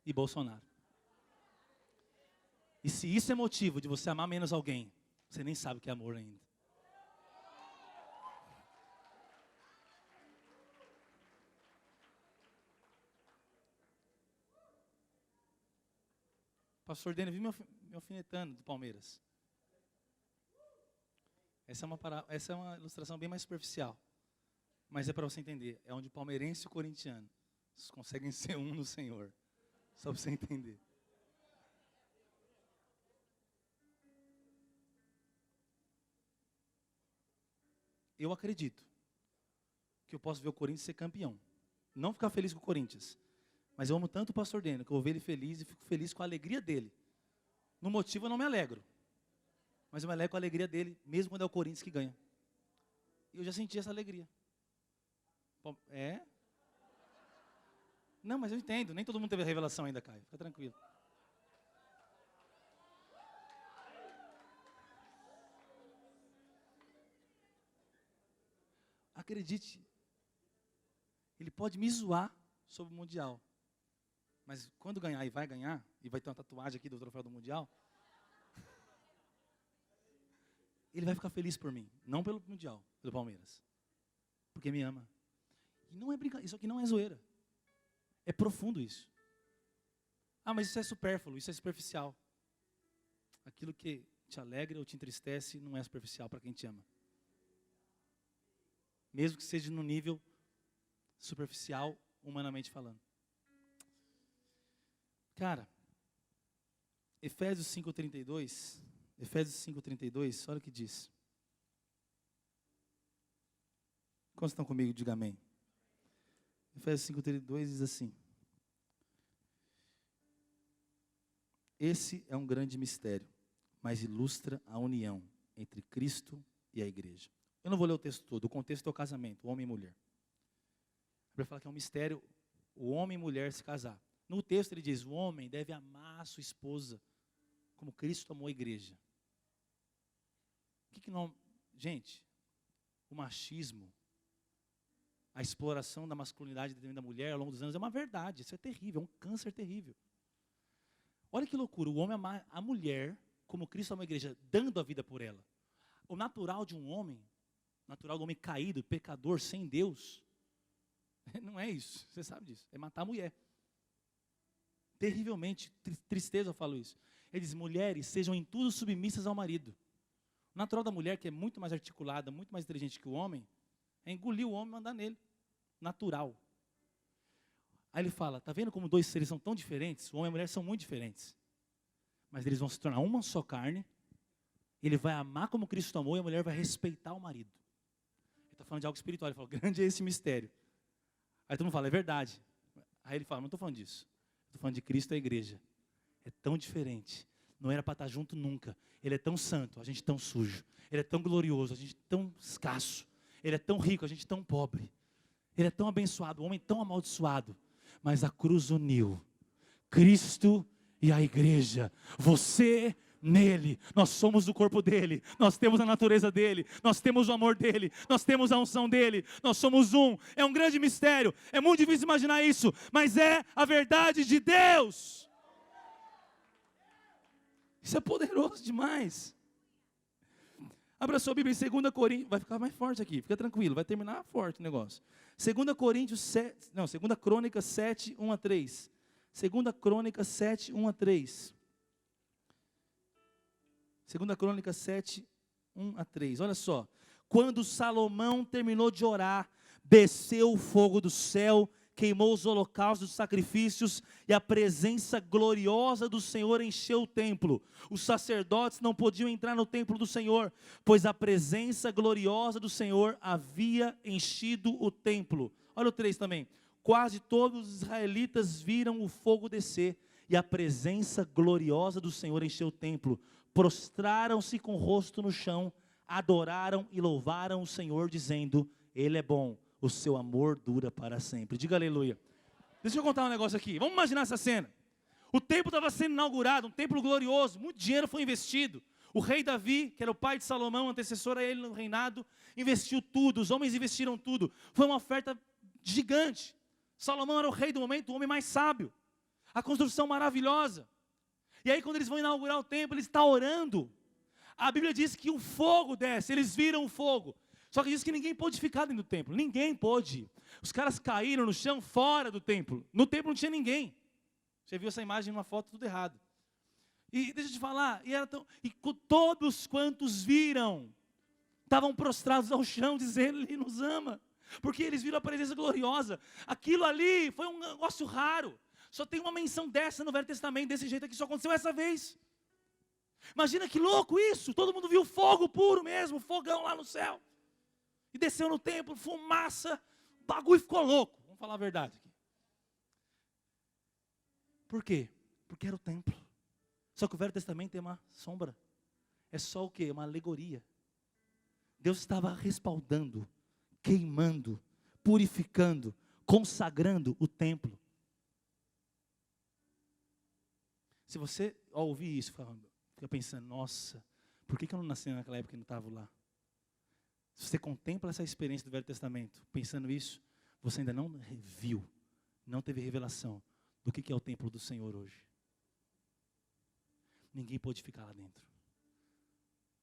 e Bolsonaro. E se isso é motivo de você amar menos alguém, você nem sabe o que é amor ainda. Pastor Dene, vive me alfinetando do Palmeiras. Essa é uma ilustração bem mais superficial. Mas é para você entender. É onde o palmeirense e o corintiano conseguem ser um no Senhor. Só para você entender. Eu acredito que eu posso ver o Corinthians ser campeão. Não ficar feliz com o Corinthians. Mas eu amo tanto o pastor Deno, que eu vou ver ele feliz e fico feliz com a alegria dele. No motivo eu não me alegro. Mas eu me alegro com a alegria dele, mesmo quando é o Corinthians que ganha. E eu já senti essa alegria. É? Não, mas eu entendo. Nem todo mundo teve a revelação ainda, Caio. Fica tranquilo. Acredite. Ele pode me zoar sobre o Mundial. Mas quando ganhar, e vai ganhar, e vai ter uma tatuagem aqui do troféu do Mundial, ele vai ficar feliz por mim. Não pelo Mundial, pelo Palmeiras. Porque me ama. E não é brincadeira, isso aqui não é zoeira. É profundo isso. Ah, mas isso é supérfluo, isso é superficial. Aquilo que te alegra ou te entristece não é superficial para quem te ama. Mesmo que seja no nível superficial, humanamente falando. Cara, Efésios 5:32, olha o que diz. Quantos estão comigo? Diga amém. Efésios 5:32 diz assim. Esse é um grande mistério, mas ilustra a união entre Cristo e a igreja. Eu não vou ler o texto todo, o contexto é o casamento, homem e mulher. A Bíblia fala que é um mistério o homem e mulher se casar. No texto ele diz, o homem deve amar a sua esposa como Cristo amou a igreja. Gente, o machismo, a exploração da masculinidade da mulher ao longo dos anos é uma verdade, isso é terrível, é um câncer terrível. Olha que loucura, o homem amar a mulher como Cristo ama a igreja, dando a vida por ela. O natural de um homem, natural do homem caído, pecador, sem Deus, não é isso, você sabe disso, é matar a mulher. Terrivelmente, tristeza eu falo isso. Ele diz, mulheres, sejam em tudo submissas ao marido. O natural da mulher, que é muito mais articulada, muito mais inteligente que o homem, é engolir o homem e mandar nele. Natural. Aí ele fala, tá vendo como dois seres são tão diferentes? O homem e a mulher são muito diferentes. Mas eles vão se tornar uma só carne. Ele vai amar como Cristo amou e a mulher vai respeitar o marido. Ele está falando de algo espiritual. Ele fala, grande é esse mistério. Aí todo mundo fala, é verdade. Aí ele fala, não estou falando disso. Estou falando de Cristo e a igreja. É tão diferente. Não era para estar junto nunca. Ele é tão santo, a gente tão sujo. Ele é tão glorioso, a gente tão escasso. Ele é tão rico, a gente tão pobre. Ele é tão abençoado, o homem tão amaldiçoado. Mas a cruz uniu Cristo e a igreja. Você nele, nós somos o corpo dele, nós temos a natureza dele, nós temos o amor dele, nós temos a unção dele, nós somos um. É um grande mistério, é muito difícil imaginar isso, mas é a verdade de Deus. Isso é poderoso demais. Abra sua Bíblia em 2 Coríntios, vai ficar mais forte aqui, fica tranquilo, vai terminar forte o negócio. 2 Crônicas 7, 1 a 3. 2 Crônicas 7, 1 a 3. 2 Crônicas 7, 1 a 3. Olha só. Quando Salomão terminou de orar, desceu o fogo do céu, queimou os holocaustos, os sacrifícios, e a presença gloriosa do Senhor encheu o templo. Os sacerdotes não podiam entrar no templo do Senhor, pois a presença gloriosa do Senhor havia enchido o templo. Olha o 3 também. Quase todos os israelitas viram o fogo descer, e a presença gloriosa do Senhor encheu o templo. Prostraram-se com o rosto no chão, adoraram e louvaram o Senhor, dizendo, Ele é bom, o seu amor dura para sempre. Diga aleluia. Deixa eu contar um negócio aqui, vamos imaginar essa cena. O templo estava sendo inaugurado, um templo glorioso, muito dinheiro foi investido. O rei Davi, que era o pai de Salomão, antecessor a ele no reinado, investiu tudo, os homens investiram tudo. Foi uma oferta gigante. Salomão era o rei do momento, o homem mais sábio. A construção maravilhosa. E aí quando eles vão inaugurar o templo, ele está orando. A Bíblia diz que o fogo desce, eles viram o fogo. Só que diz que ninguém pôde ficar dentro do templo, ninguém pôde. Os caras caíram no chão fora do templo. No templo não tinha ninguém. Você viu essa imagem numa foto tudo errado. E deixa eu te falar, todos quantos viram, estavam prostrados ao chão, dizendo, Ele nos ama. Porque eles viram a presença gloriosa. Aquilo ali foi um negócio raro. Só tem uma menção dessa no Velho Testamento, desse jeito aqui, só aconteceu essa vez. Imagina que louco isso, todo mundo viu fogo puro mesmo, fogão lá no céu. E desceu no templo, fumaça, o bagulho ficou louco. Vamos falar a verdade aqui. Por quê? Porque era o templo. Só que o Velho Testamento tem uma sombra. É só o quê? Uma alegoria. Deus estava respaldando, queimando, purificando, consagrando o templo. Se você ao ouvir isso, fica pensando, nossa, por que eu não nasci naquela época e não estava lá? Se você contempla essa experiência do Velho Testamento, pensando isso, você ainda não viu, não teve revelação do que é o templo do Senhor hoje. Ninguém pôde ficar lá dentro.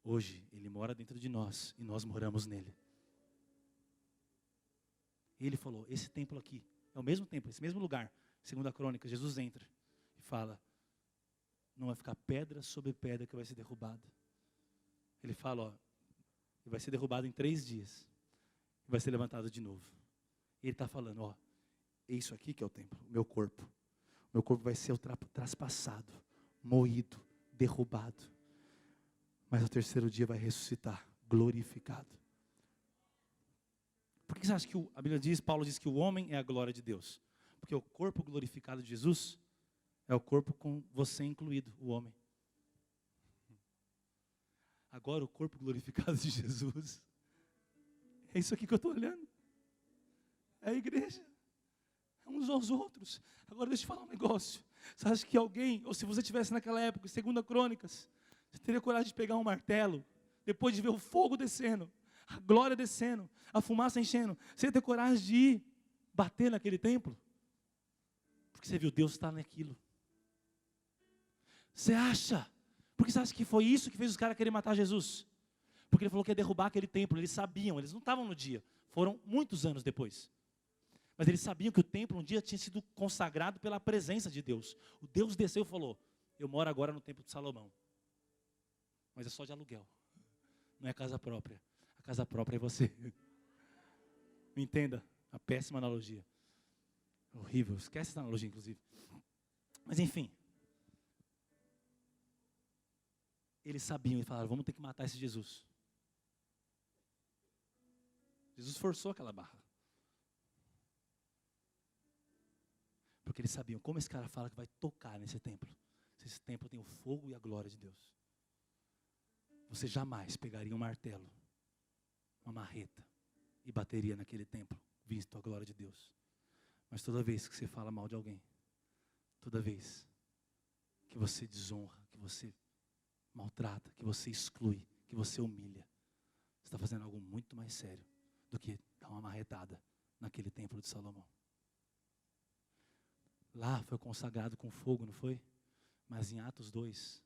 Hoje, Ele mora dentro de nós e nós moramos nele. Ele falou, esse templo aqui, é o mesmo templo, esse mesmo lugar. 2 Crônicas, Jesus entra e fala, não vai ficar pedra sobre pedra que vai ser derrubada. Ele fala, ele vai ser derrubado em 3 dias. E vai ser levantado de novo. Ele está falando, é isso aqui que é o templo, o meu corpo. O meu corpo vai ser traspassado, moído, derrubado. Mas ao 3º dia vai ressuscitar, glorificado. Por que você acha que a Bíblia diz, Paulo diz que o homem é a glória de Deus? Porque o corpo glorificado de Jesus é o corpo com você incluído, o homem. Agora o corpo glorificado de Jesus, é isso aqui que eu estou olhando. É a igreja. É uns aos outros. Agora deixa eu falar um negócio. Você acha que alguém, ou se você estivesse naquela época, 2 Crônicas, você teria coragem de pegar um martelo, depois de ver o fogo descendo, a glória descendo, a fumaça enchendo, você ia ter coragem de ir bater naquele templo? Porque você viu, Deus está naquilo. Você acha Por que você acha que foi isso que fez os caras querer matar Jesus? Porque ele falou que ia derrubar aquele templo. Eles sabiam, eles não estavam no dia. Foram muitos anos depois. Mas eles sabiam que o templo um dia tinha sido consagrado pela presença de Deus. O Deus desceu e falou, eu moro agora no templo de Salomão. Mas é só de aluguel. Não é casa própria. A casa própria é você. Me entenda? A péssima analogia. Horrível. Esquece essa analogia, inclusive. Mas enfim. Eles sabiam e falaram, vamos ter que matar esse Jesus. Jesus forçou aquela barra. Porque eles sabiam, como esse cara fala que vai tocar nesse templo? Se esse templo tem o fogo e a glória de Deus. Você jamais pegaria um martelo, uma marreta, e bateria naquele templo, visto a glória de Deus. Mas toda vez que você fala mal de alguém, toda vez que você desonra, que você maltrata, que você exclui, que você humilha, você está fazendo algo muito mais sério do que dar uma marretada naquele templo de Salomão. Lá foi consagrado com fogo, não foi? Mas em Atos 2,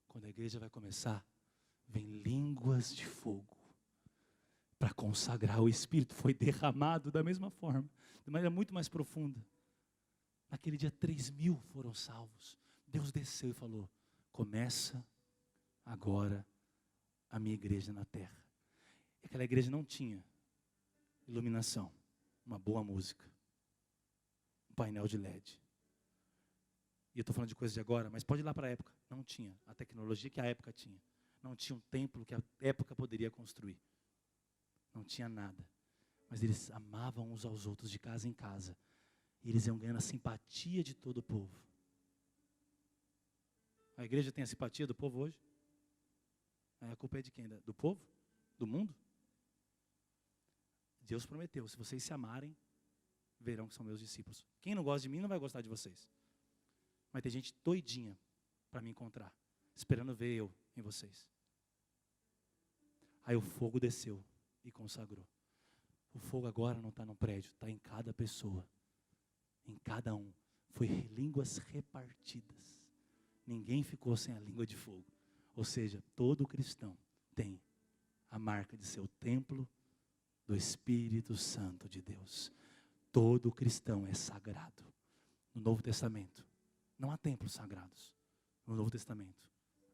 quando a igreja vai começar, vem línguas de fogo para consagrar. O Espírito foi derramado da mesma forma, de maneira muito mais profunda. Naquele dia 3.000 foram salvos. Deus desceu e falou, começa agora a minha igreja na terra. E aquela igreja não tinha iluminação, uma boa música, um painel de LED. E eu estou falando de coisas de agora, mas pode ir lá para a época. Não tinha a tecnologia que a época tinha. Não tinha um templo que a época poderia construir. Não tinha nada. Mas eles amavam uns aos outros de casa em casa. E eles iam ganhando a simpatia de todo o povo. A igreja tem a simpatia do povo hoje? A culpa é de quem? Do povo? Do mundo? Deus prometeu, se vocês se amarem, verão que são meus discípulos. Quem não gosta de mim não vai gostar de vocês. Mas tem gente doidinha para me encontrar, esperando ver eu em vocês. Aí o fogo desceu e consagrou. O fogo agora não está no prédio, está em cada pessoa, em cada um. Foi línguas repartidas. Ninguém ficou sem a língua de fogo. Ou seja, todo cristão tem a marca de ser o templo do Espírito Santo de Deus. Todo cristão é sagrado. No Novo Testamento, não há templos sagrados. No Novo Testamento,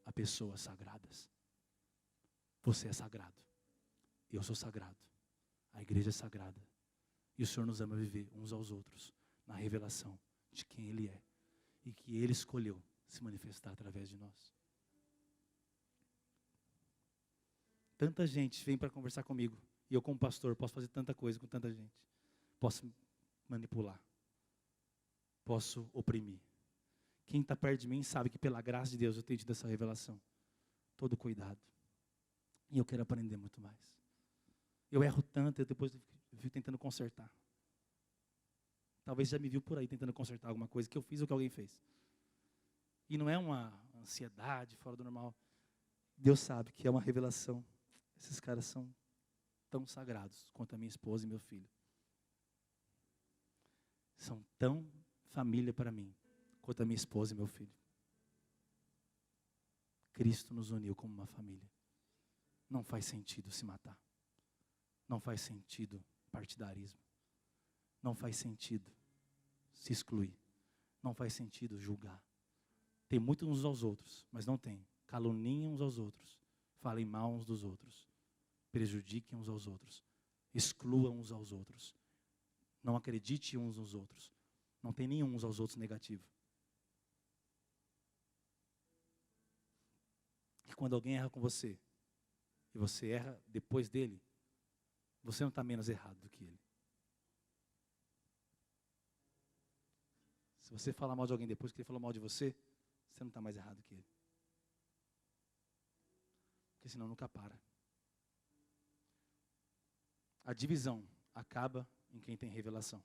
há pessoas sagradas. Você é sagrado. Eu sou sagrado. A igreja é sagrada. E o Senhor nos ama viver uns aos outros na revelação de quem Ele é. E que Ele escolheu se manifestar através de nós. Tanta gente vem para conversar comigo. E eu, como pastor, posso fazer tanta coisa com tanta gente. Posso manipular. Posso oprimir. Quem está perto de mim sabe que pela graça de Deus eu tenho tido essa revelação. Todo cuidado. E eu quero aprender muito mais. Eu erro tanto, eu depois fico tentando consertar. Talvez já me viu por aí tentando consertar alguma coisa que eu fiz ou que alguém fez. E não é uma ansiedade fora do normal. Deus sabe que é uma revelação. Esses caras são tão sagrados quanto a minha esposa e meu filho. São tão família para mim quanto a minha esposa e meu filho. Cristo nos uniu como uma família. Não faz sentido se matar. Não faz sentido partidarismo. Não faz sentido se excluir. Não faz sentido julgar. Tem muito uns aos outros, mas não tem. Caluniem uns aos outros. Falem mal uns dos outros. Prejudiquem uns aos outros. Excluam uns aos outros. Não acredite uns nos outros. Não tem nenhum uns aos outros negativo. E quando alguém erra com você, e você erra depois dele, você não está menos errado do que ele. Se você falar mal de alguém depois que ele falou mal de você, você não está mais errado que ele. Porque senão nunca para. A divisão acaba em quem tem revelação.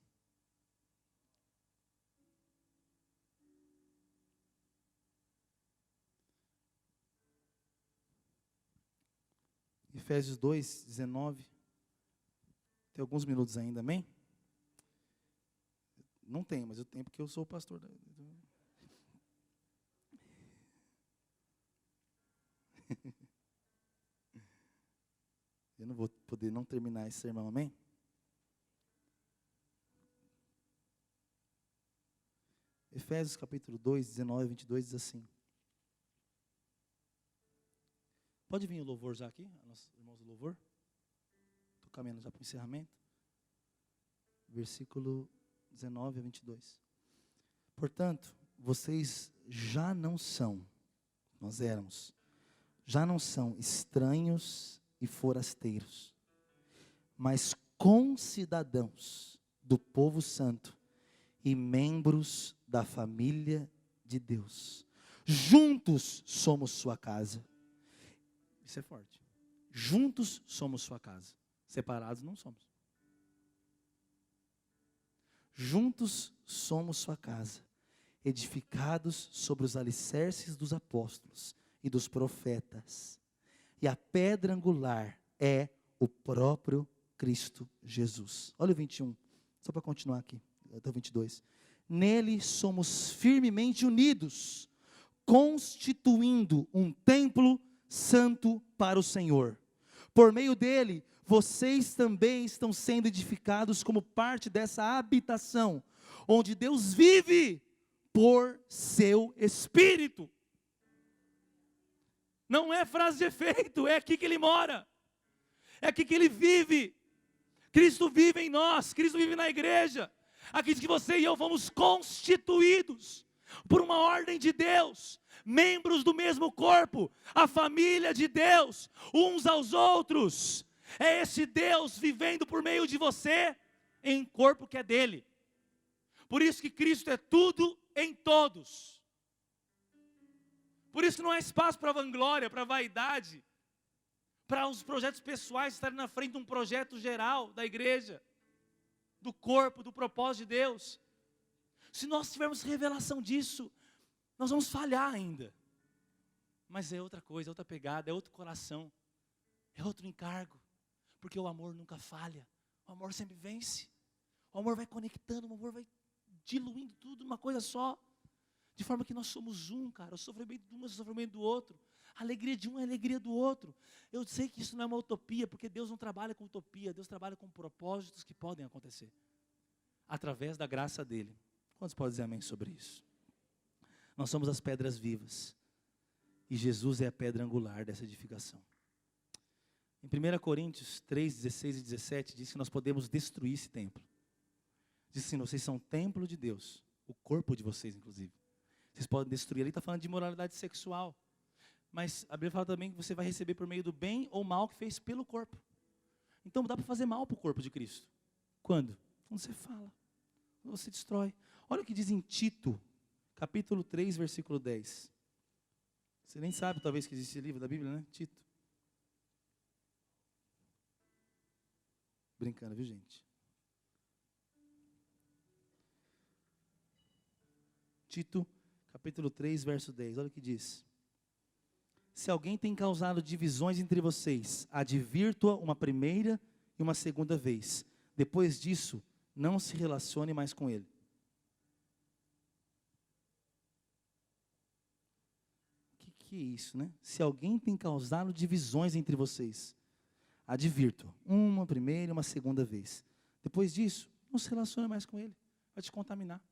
Efésios 2, 19. Tem alguns minutos ainda, amém? Não tem, mas eu tenho porque eu sou o pastor. Eu não vou poder não terminar esse sermão, amém? Efésios capítulo 2, 19 e 22 diz assim. Pode vir o louvor já aqui, nossos irmãos do louvor? Estou caminhando já para o encerramento. Versículo 19 a 22. Portanto, vocês já não são, nós éramos, já não são estranhos e forasteiros, mas concidadãos do povo santo e membros da família de Deus. Juntos somos sua casa. Isso é forte. Juntos somos sua casa. Separados não somos. Juntos somos sua casa, edificados sobre os alicerces dos apóstolos e dos profetas. E a pedra angular é o próprio Cristo Jesus. Olha o 21, só para continuar aqui, até o 22. Nele somos firmemente unidos, constituindo um templo santo para o Senhor. Por meio dele, vocês também estão sendo edificados como parte dessa habitação, onde Deus vive por seu Espírito. Não é frase de efeito, é aqui que Ele mora. É aqui que Ele vive. Cristo vive em nós, Cristo vive na igreja. Aqui diz que você e eu fomos constituídos por uma ordem de Deus, membros do mesmo corpo, a família de Deus, uns aos outros. É esse Deus vivendo por meio de você, em corpo que é dele. Por isso que Cristo é tudo em todos. Por isso que não há espaço para vanglória, para vaidade, para os projetos pessoais estarem na frente de um projeto geral da igreja, do corpo, do propósito de Deus. Se nós tivermos revelação disso, nós vamos falhar ainda. Mas é outra coisa, é outra pegada, é outro coração, é outro encargo. Porque o amor nunca falha, o amor sempre vence. O amor vai conectando, o amor vai diluindo tudo numa coisa só. De forma que nós somos um, cara. O sofrimento de um é o sofrimento do outro. A alegria de um é a alegria do outro. Eu sei que isso não é uma utopia, porque Deus não trabalha com utopia. Deus trabalha com propósitos que podem acontecer. Através da graça dEle. Quantos podem dizer amém sobre isso? Nós somos as pedras vivas. E Jesus é a pedra angular dessa edificação. Em 1 Coríntios 3, 16 e 17, diz que nós podemos destruir esse templo. Diz assim, vocês são templo de Deus. O corpo de vocês, inclusive. Vocês podem destruir. Ali está falando de imoralidade sexual. Mas a Bíblia fala também que você vai receber por meio do bem ou mal que fez pelo corpo. Então dá para fazer mal para o corpo de Cristo. Quando? Quando você fala. Quando você destrói. Olha o que diz em Tito, capítulo 3, versículo 10. Você nem sabe talvez que existe esse livro da Bíblia, né? Tito. Brincando, viu, gente? Tito, capítulo 3, verso 10. Olha o que diz. Se alguém tem causado divisões entre vocês, advirto-a uma primeira e uma segunda vez. Depois disso, não se relacione mais com ele. O que é isso, né? Se alguém tem causado divisões entre vocês, advirto-a uma primeira e uma segunda vez. Depois disso, não se relacione mais com ele. Vai te contaminar.